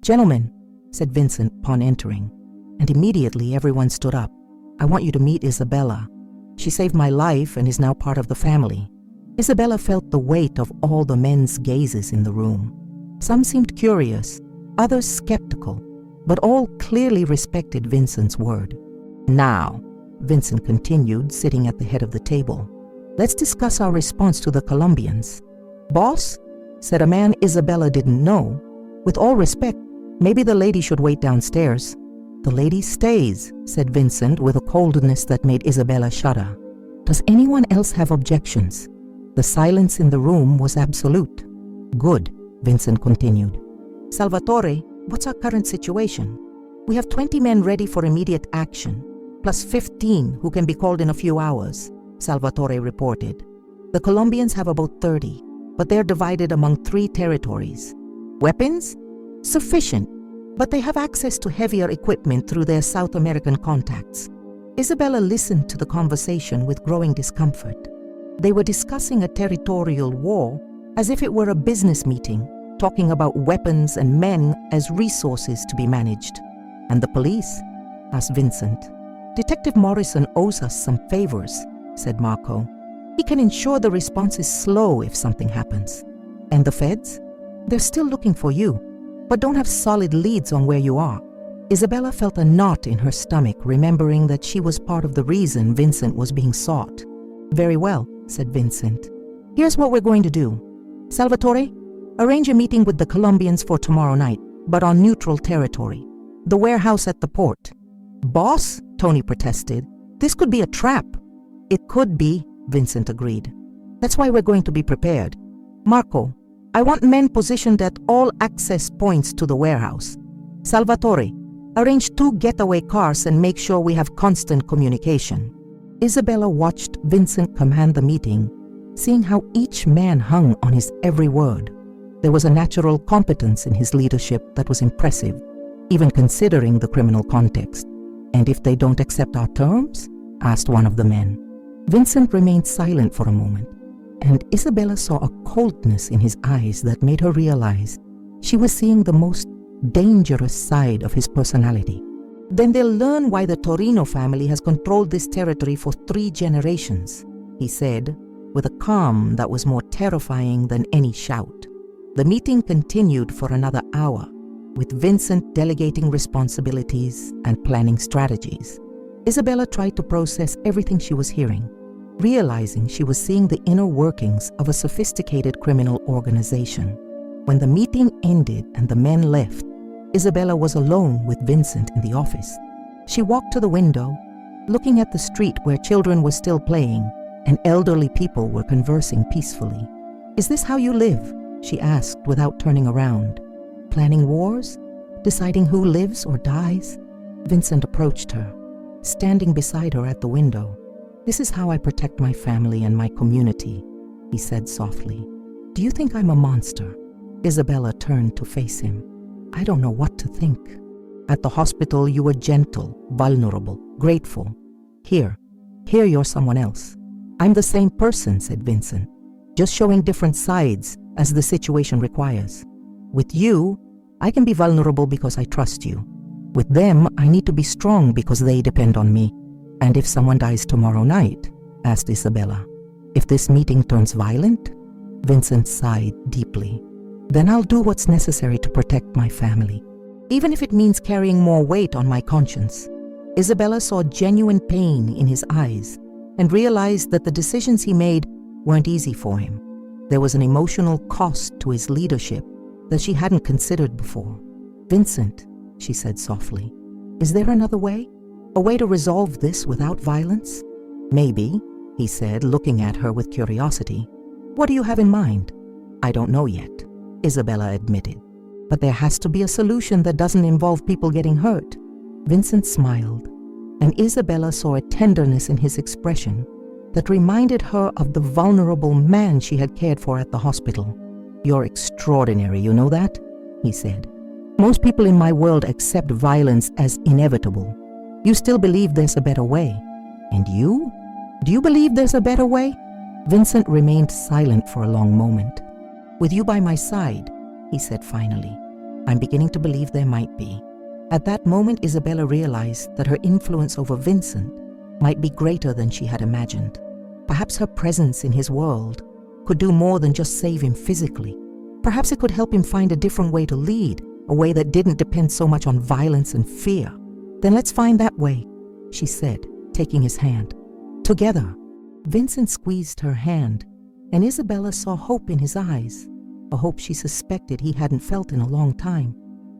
"Gentlemen," said Vincent upon entering, and immediately everyone stood up. "I want you to meet Isabella. She saved my life and is now part of the family." Isabella felt the weight of all the men's gazes in the room. Some seemed curious, others skeptical, but all clearly respected Vincent's word. "Now," Vincent continued, sitting at the head of the table, "let's discuss our response to the Colombians." "Boss," said a man Isabella didn't know, "with all respect, maybe the lady should wait downstairs." "The lady stays," said Vincent with a coldness that made Isabella shudder. "Does anyone else have objections?" The silence in the room was absolute. "Good," Vincent continued. "Salvatore, what's our current situation?" "We have 20 men ready for immediate action, plus 15 who can be called in a few hours," Salvatore reported. "The Colombians have about 30, but they're divided among 3 territories. Weapons? Sufficient, but they have access to heavier equipment through their South American contacts." Isabella listened to the conversation with growing discomfort. They were discussing a territorial war as if it were a business meeting, talking about weapons and men as resources to be managed. "And the police?" asked Vincent. "Detective Morrison owes us some favors," said Marco. "He can ensure the response is slow if something happens." "And the feds?" "They're still looking for you, but don't have solid leads on where you are." Isabella felt a knot in her stomach, remembering that she was part of the reason Vincent was being sought. "Very well," said Vincent. "Here's what we're going to do. Salvatore, arrange a meeting with the Colombians for tomorrow night, but on neutral territory. The warehouse at the port." "Boss," Tony protested, "this could be a trap." "It could be," Vincent agreed. "That's why we're going to be prepared. Marco, I want men positioned at all access points to the warehouse. Salvatore, arrange 2 getaway cars and make sure we have constant communication." Isabella watched Vincent command the meeting, seeing how each man hung on his every word. There was a natural competence in his leadership that was impressive, even considering the criminal context. "And if they don't accept our terms?" asked one of the men. Vincent remained silent for a moment, and Isabella saw a coldness in his eyes that made her realize she was seeing the most dangerous side of his personality. "Then they'll learn why the Torino family has controlled this territory for 3 generations, he said, with a calm that was more terrifying than any shout. The meeting continued for another hour, with Vincent delegating responsibilities and planning strategies. Isabella tried to process everything she was hearing, realizing she was seeing the inner workings of a sophisticated criminal organization. When the meeting ended and the men left, Isabella was alone with Vincent in the office. She walked to the window, looking at the street where children were still playing and elderly people were conversing peacefully. "Is this how you live?" she asked without turning around. "Planning wars? Deciding who lives or dies?" Vincent approached her, standing beside her at the window. "This is how I protect my family and my community," he said softly. "Do you think I'm a monster?" Isabella turned to face him. "I don't know what to think. At the hospital, you were gentle, vulnerable, grateful. Here you're someone else." "I'm the same person," said Vincent, "just showing different sides as the situation requires. With you, I can be vulnerable because I trust you. With them, I need to be strong because they depend on me." "And if someone dies tomorrow night?" asked Isabella. "If this meeting turns violent?" Vincent sighed deeply. "Then I'll do what's necessary to protect my family, even if it means carrying more weight on my conscience." Isabella saw genuine pain in his eyes and realized that the decisions he made weren't easy for him. There was an emotional cost to his leadership that she hadn't considered before. "Vincent," she said softly, "is there another way? A way to resolve this without violence?" "Maybe," he said, looking at her with curiosity. "What do you have in mind?" "I don't know yet," Isabella admitted. "But there has to be a solution that doesn't involve people getting hurt." Vincent smiled, and Isabella saw a tenderness in his expression that reminded her of the vulnerable man she had cared for at the hospital. "You're extraordinary, you know that?" he said. "Most people in my world accept violence as inevitable. You still believe there's a better way. And you? Do you believe there's a better way?" Vincent remained silent for a long moment. "With you by my side," he said finally, "I'm beginning to believe there might be." At that moment, Isabella realized that her influence over Vincent might be greater than she had imagined. Perhaps her presence in his world could do more than just save him physically. Perhaps it could help him find a different way to lead, a way that didn't depend so much on violence and fear. "Then let's find that way," she said, taking his hand. "Together." Vincent squeezed her hand, and Isabella saw hope in his eyes, a hope she suspected he hadn't felt in a long time.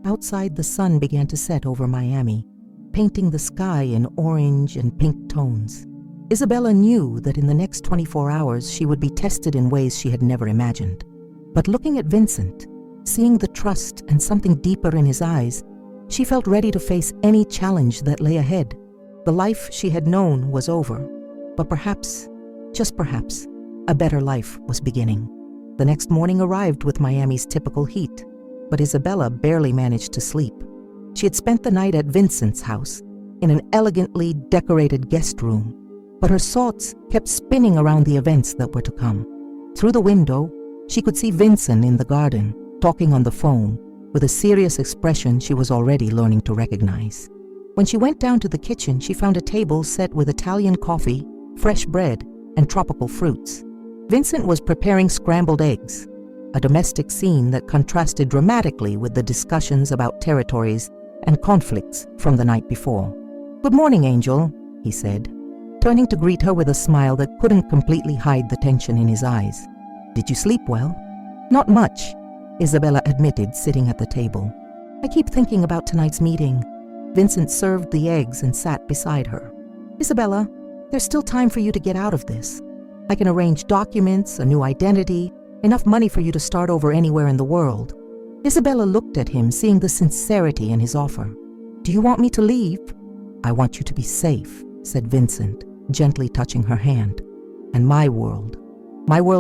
Outside, the sun began to set over Miami, painting the sky in orange and pink tones. Isabella knew that in the next 24 hours she would be tested in ways she had never imagined. But looking at Vincent, seeing the trust and something deeper in his eyes, she felt ready to face any challenge that lay ahead. The life she had known was over, but perhaps, just perhaps, a better life was beginning. The next morning arrived with Miami's typical heat, but Isabella barely managed to sleep. She had spent the night at Vincent's house, in an elegantly decorated guest room, but her thoughts kept spinning around the events that were to come. Through the window, she could see Vincent in the garden, talking on the phone, with a serious expression she was already learning to recognize. When she went down to the kitchen, she found a table set with Italian coffee, fresh bread, and tropical fruits. Vincent was preparing scrambled eggs, a domestic scene that contrasted dramatically with the discussions about territories and conflicts from the night before. "Good morning, Angel," he said, turning to greet her with a smile that couldn't completely hide the tension in his eyes. "Did you sleep well?" "Not much," Isabella admitted, sitting at the table. "I keep thinking about tonight's meeting." Vincent served the eggs and sat beside her. "Isabella, there's still time for you to get out of this. I can arrange documents, a new identity, enough money for you to start over anywhere in the world." Isabella looked at him, seeing the sincerity in his offer. "Do you want me to leave?" "I want you to be safe," said Vincent, gently touching her hand. "And my world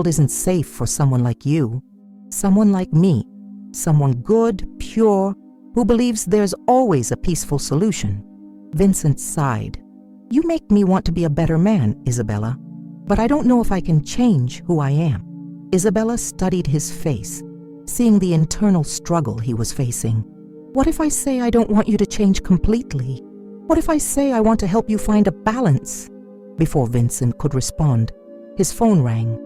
isn't safe for someone like you. Someone like me. Someone good, pure, who believes there's always a peaceful solution." Vincent sighed. "You make me want to be a better man, Isabella, but I don't know if I can change who I am." Isabella studied his face, seeing the internal struggle he was facing. "What if I say I don't want you to change completely? What if I say I want to help you find a balance?" Before Vincent could respond, his phone rang.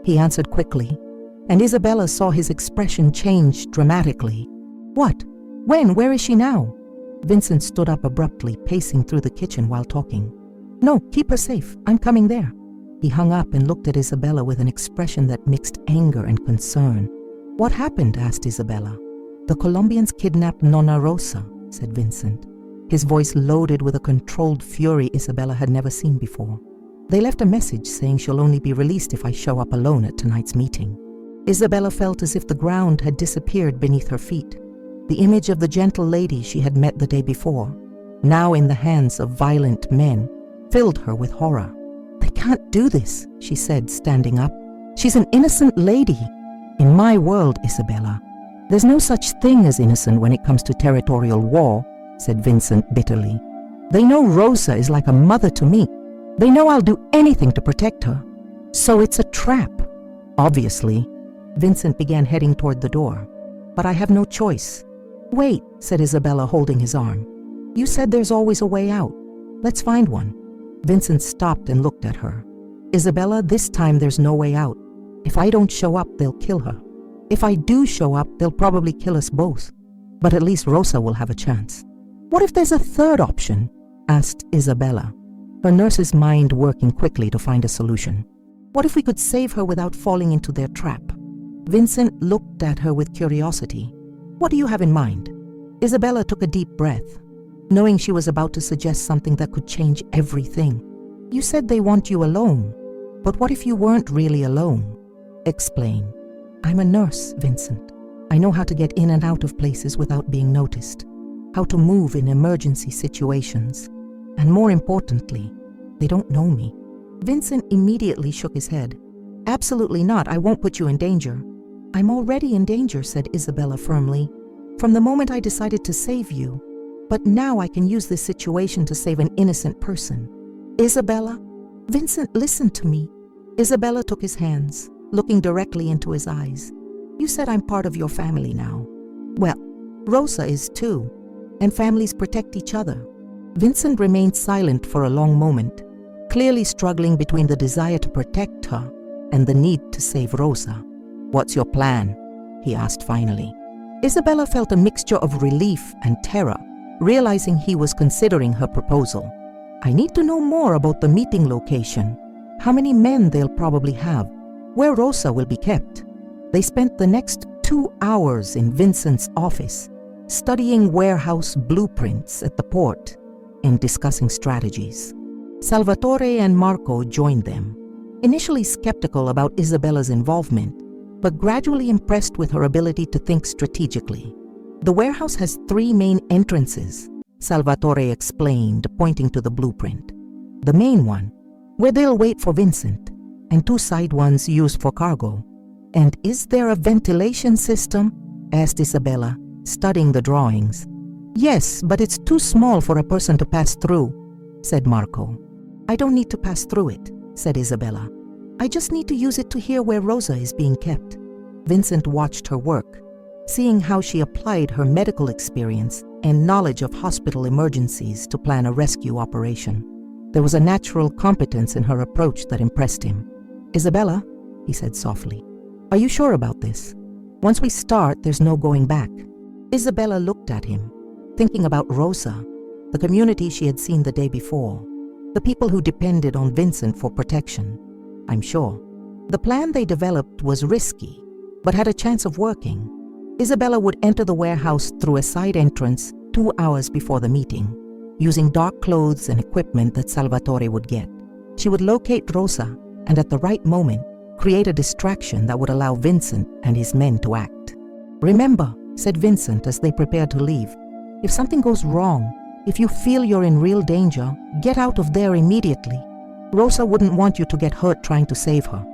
He answered quickly, and Isabella saw his expression change dramatically. "What? When? Where is she now?" Vincent stood up abruptly, pacing through the kitchen while talking. "No, keep her safe. I'm coming there." He hung up and looked at Isabella with an expression that mixed anger and concern. "What happened?" asked Isabella. "The Colombians kidnapped Nonna Rosa," said Vincent, his voice loaded with a controlled fury Isabella had never seen before. "They left a message saying she'll only be released if I show up alone at tonight's meeting." Isabella felt as if the ground had disappeared beneath her feet. The image of the gentle lady she had met the day before, now in the hands of violent men, filled her with horror. "They can't do this," she said, standing up. "She's an innocent lady." "In my world, Isabella, there's no such thing as innocent when it comes to territorial war," said Vincent bitterly. "They know Rosa is like a mother to me. They know I'll do anything to protect her. So it's a trap." "Obviously." Vincent began heading toward the door. "But I have no choice." "Wait," said Isabella, holding his arm. "You said there's always a way out. Let's find one." Vincent stopped and looked at her. "Isabella, this time there's no way out. If I don't show up, they'll kill her. If I do show up, they'll probably kill us both. But at least Rosa will have a chance." "What if there's a third option?" asked Isabella, her nurse's mind working quickly to find a solution. "What if we could save her without falling into their trap?" Vincent looked at her with curiosity. "What do you have in mind?" Isabella took a deep breath, knowing she was about to suggest something that could change everything. "You said they want you alone, but what if you weren't really alone?" "Explain." "I'm a nurse, Vincent. I know how to get in and out of places without being noticed, how to move in emergency situations, and more importantly, they don't know me." Vincent immediately shook his head. "Absolutely not. I won't put you in danger." "I'm already in danger," said Isabella firmly, "from the moment I decided to save you. But now I can use this situation to save an innocent person." "Isabella?" "Vincent, listen to me." Isabella took his hands, looking directly into his eyes. "You said I'm part of your family now. Well, Rosa is too, and families protect each other." Vincent remained silent for a long moment, clearly struggling between the desire to protect her and the need to save Rosa. "What's your plan?" he asked finally. Isabella felt a mixture of relief and terror, realizing he was considering her proposal. "I need to know more about the meeting location, how many men they'll probably have, where Rosa will be kept." They spent the next 2 hours in Vincent's office, studying warehouse blueprints at the port and discussing strategies. Salvatore and Marco joined them, initially skeptical about Isabella's involvement, but gradually impressed with her ability to think strategically. "The warehouse has 3 main entrances," Salvatore explained, pointing to the blueprint. "The main one, where they'll wait for Vincent, and 2 side ones used for cargo." "And is there a ventilation system?" asked Isabella, studying the drawings. "Yes, but it's too small for a person to pass through," said Marco. "I don't need to pass through it," said Isabella. "I just need to use it to hear where Rosa is being kept." Vincent watched her work, seeing how she applied her medical experience and knowledge of hospital emergencies to plan a rescue operation. There was a natural competence in her approach that impressed him. "Isabella," he said softly, "are you sure about this? Once we start, there's no going back." Isabella looked at him, thinking about Rosa, the community she had seen the day before, the people who depended on Vincent for protection. "I'm sure." The plan they developed was risky, but had a chance of working. Isabella would enter the warehouse through a side entrance 2 hours before the meeting, using dark clothes and equipment that Salvatore would get. She would locate Rosa and at the right moment, create a distraction that would allow Vincent and his men to act. "Remember," said Vincent as they prepared to leave, "if something goes wrong, if you feel you're in real danger, get out of there immediately. Rosa wouldn't want you to get hurt trying to save her."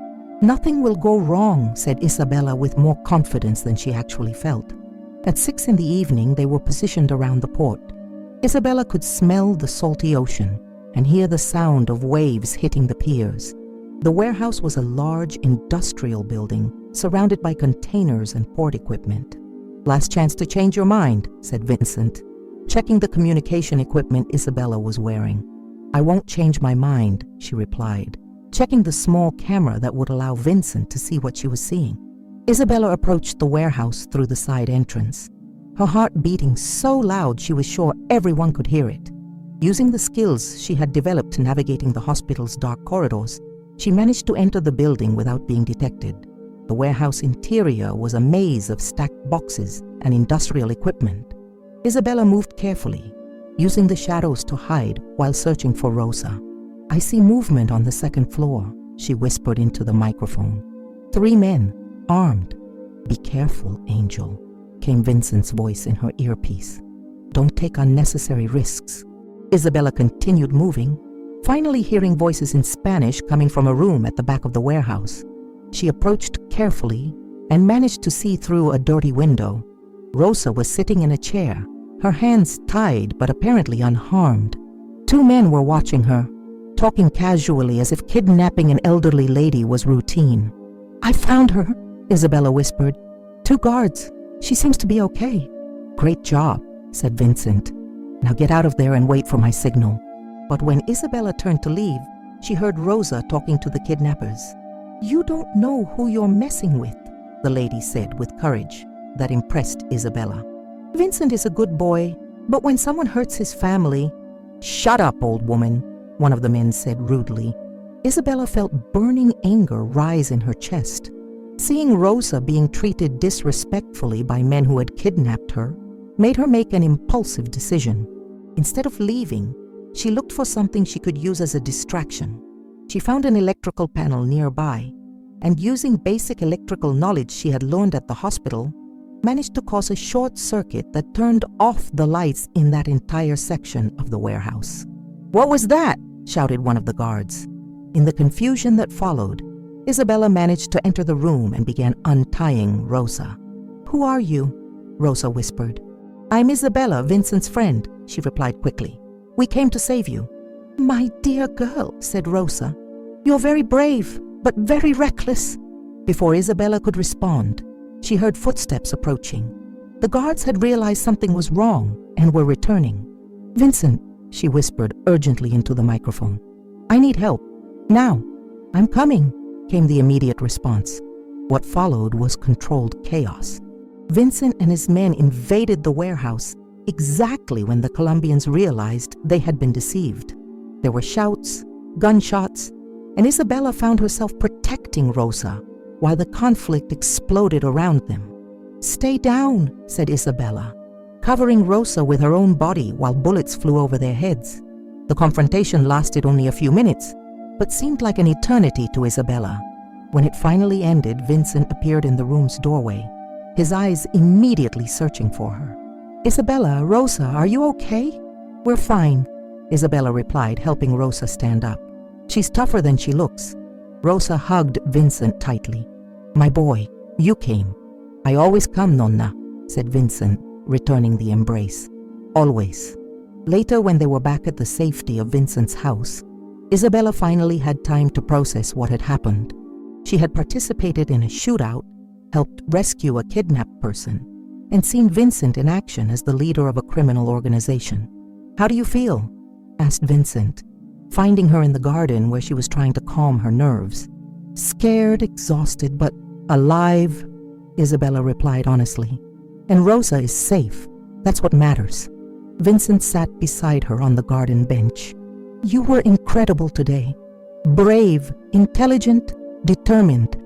"Nothing will go wrong," said Isabella with more confidence than she actually felt. At 6 in the evening, they were positioned around the port. Isabella could smell the salty ocean and hear the sound of waves hitting the piers. The warehouse was a large industrial building surrounded by containers and port equipment. "Last chance to change your mind," said Vincent, checking the communication equipment Isabella was wearing. "I won't change my mind," she replied, checking the small camera that would allow Vincent to see what she was seeing. Isabella approached the warehouse through the side entrance. her heart beating so loud she was sure everyone could hear it. Using the skills she had developed navigating the hospital's dark corridors, she managed to enter the building without being detected. The warehouse interior was a maze of stacked boxes and industrial equipment. Isabella moved carefully, using the shadows to hide while searching for Rosa. "I see movement on the second floor," she whispered into the microphone. "3 men, armed." "Be careful, Angel," came Vincent's voice in her earpiece. "Don't take unnecessary risks." Isabella continued moving, finally hearing voices in Spanish coming from a room at the back of the warehouse. She approached carefully and managed to see through a dirty window. Rosa was sitting in a chair, her hands tied but apparently unharmed. 2 men were watching her, talking casually as if kidnapping an elderly lady was routine. "I found her," Isabella whispered. 2 guards. She seems to be okay." "Great job," said Vincent. "Now get out of there and wait for my signal." But when Isabella turned to leave, she heard Rosa talking to the kidnappers. "You don't know who you're messing with," the lady said with courage that impressed Isabella. "Vincent is a good boy, but when someone hurts his family—" "Shut up, old woman," one of the men said rudely. Isabella felt burning anger rise in her chest. Seeing Rosa being treated disrespectfully by men who had kidnapped her made her make an impulsive decision. Instead of leaving, she looked for something she could use as a distraction. She found an electrical panel nearby, and using basic electrical knowledge she had learned at the hospital, managed to cause a short circuit that turned off the lights in that entire section of the warehouse. "What was that?" shouted one of the guards. In the confusion that followed, Isabella managed to enter the room and began untying Rosa. "Who are you?" Rosa whispered. "I'm Isabella, Vincent's friend," she replied quickly. "We came to save you." "My dear girl," said Rosa, "you're very brave, but very reckless." Before Isabella could respond, she heard footsteps approaching. The guards had realized something was wrong and were returning. "Vincent," she whispered urgently into the microphone. "I need help. Now." "I'm coming," came the immediate response. What followed was controlled chaos. Vincent and his men invaded the warehouse exactly when the Colombians realized they had been deceived. There were shouts, gunshots, and Isabella found herself protecting Rosa while the conflict exploded around them. "Stay down," said Isabella, covering Rosa with her own body while bullets flew over their heads. The confrontation lasted only a few minutes, but seemed like an eternity to Isabella. When it finally ended, Vincent appeared in the room's doorway, his eyes immediately searching for her. "Isabella, Rosa, are you okay?" "We're fine," Isabella replied, helping Rosa stand up. "She's tougher than she looks." Rosa hugged Vincent tightly. "My boy, you came." "I always come, Nonna," said Vincent, returning the embrace. "Always." Later, when they were back at the safety of Vincent's house, Isabella finally had time to process what had happened. She had participated in a shootout, helped rescue a kidnapped person, and seen Vincent in action as the leader of a criminal organization. "How do you feel?" asked Vincent, finding her in the garden where she was trying to calm her nerves. "Scared, exhausted, but alive," Isabella replied honestly. "And Rosa is safe. That's what matters." Vincent sat beside her on the garden bench. "You were incredible today. Brave, intelligent, determined,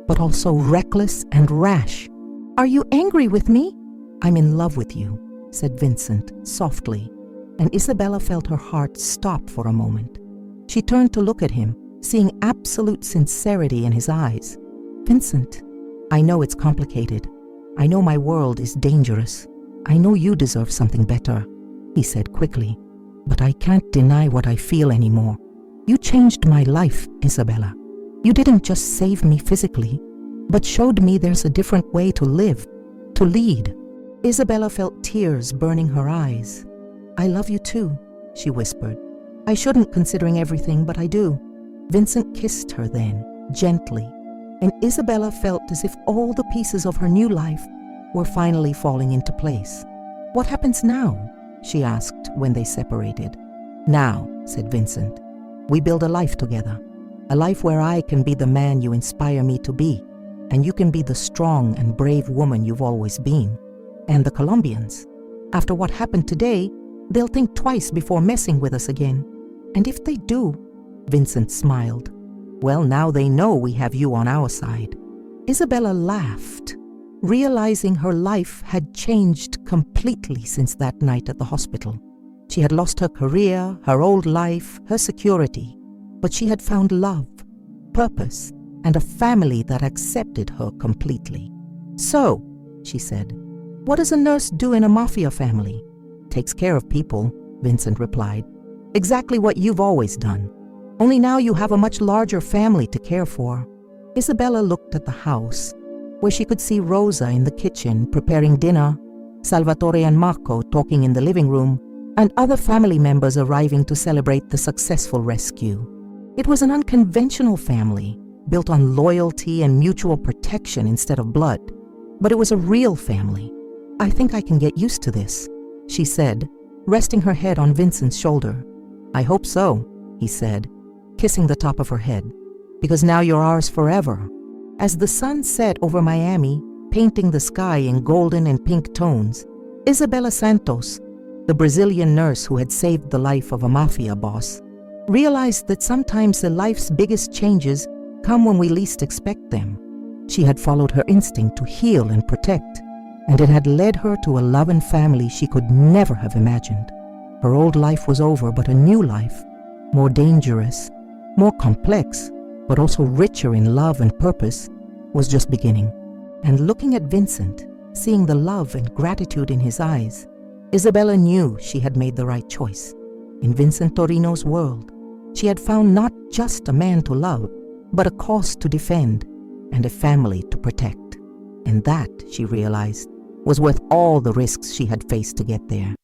but also reckless and rash. Are you angry with me?" "I'm in love with you," said Vincent softly, and Isabella felt her heart stop for a moment. She turned to look at him, seeing absolute sincerity in his eyes. "Vincent, I know it's complicated. I know my world is dangerous. I know you deserve something better," he said quickly. "But I can't deny what I feel anymore. You changed my life, Isabella. You didn't just save me physically, but showed me there's a different way to live, to lead." Isabella felt tears burning her eyes. "I love you too," she whispered. "I shouldn't, considering everything, but I do." Vincent kissed her then, gently, and Isabella felt as if all the pieces of her new life were finally falling into place. "What happens now?" she asked when they separated. "Now," said Vincent, "we build a life together, a life where I can be the man you inspire me to be, and you can be the strong and brave woman you've always been. and the Colombians. After what happened today, they'll think twice before messing with us again. And if they do, Vincent smiled, well, now they know we have you on our side. Isabella laughed, realizing her life had changed completely since that night at the hospital. She had lost her career, her old life, her security, but she had found love, purpose, and a family that accepted her completely. So, she said, what does a nurse do in a mafia family? Takes care of people, Vincent replied. Exactly what you've always done. Only now you have a much larger family to care for. Isabella looked at the house, where she could see Rosa in the kitchen preparing dinner, Salvatore and Marco talking in the living room, and other family members arriving to celebrate the successful rescue. It was an unconventional family, built on loyalty and mutual protection instead of blood. But it was a real family. I think I can get used to this, she said, resting her head on Vincent's shoulder. I hope so, he said, kissing the top of her head, because now you're ours forever. As the sun set over Miami, painting the sky in golden and pink tones, Isabella Santos, the Brazilian nurse who had saved the life of a mafia boss, realized that sometimes the life's biggest changes come when we least expect them. She had followed her instinct to heal and protect, and it had led her to a love and family she could never have imagined. Her old life was over, but a new life, more dangerous, more complex, but also richer in love and purpose, was just beginning. And looking at Vincent, seeing the love and gratitude in his eyes, Isabella knew she had made the right choice. In Vincent Torino's world, she had found not just a man to love, but a cause to defend and a family to protect. And that, she realized, was worth all the risks she had faced to get there.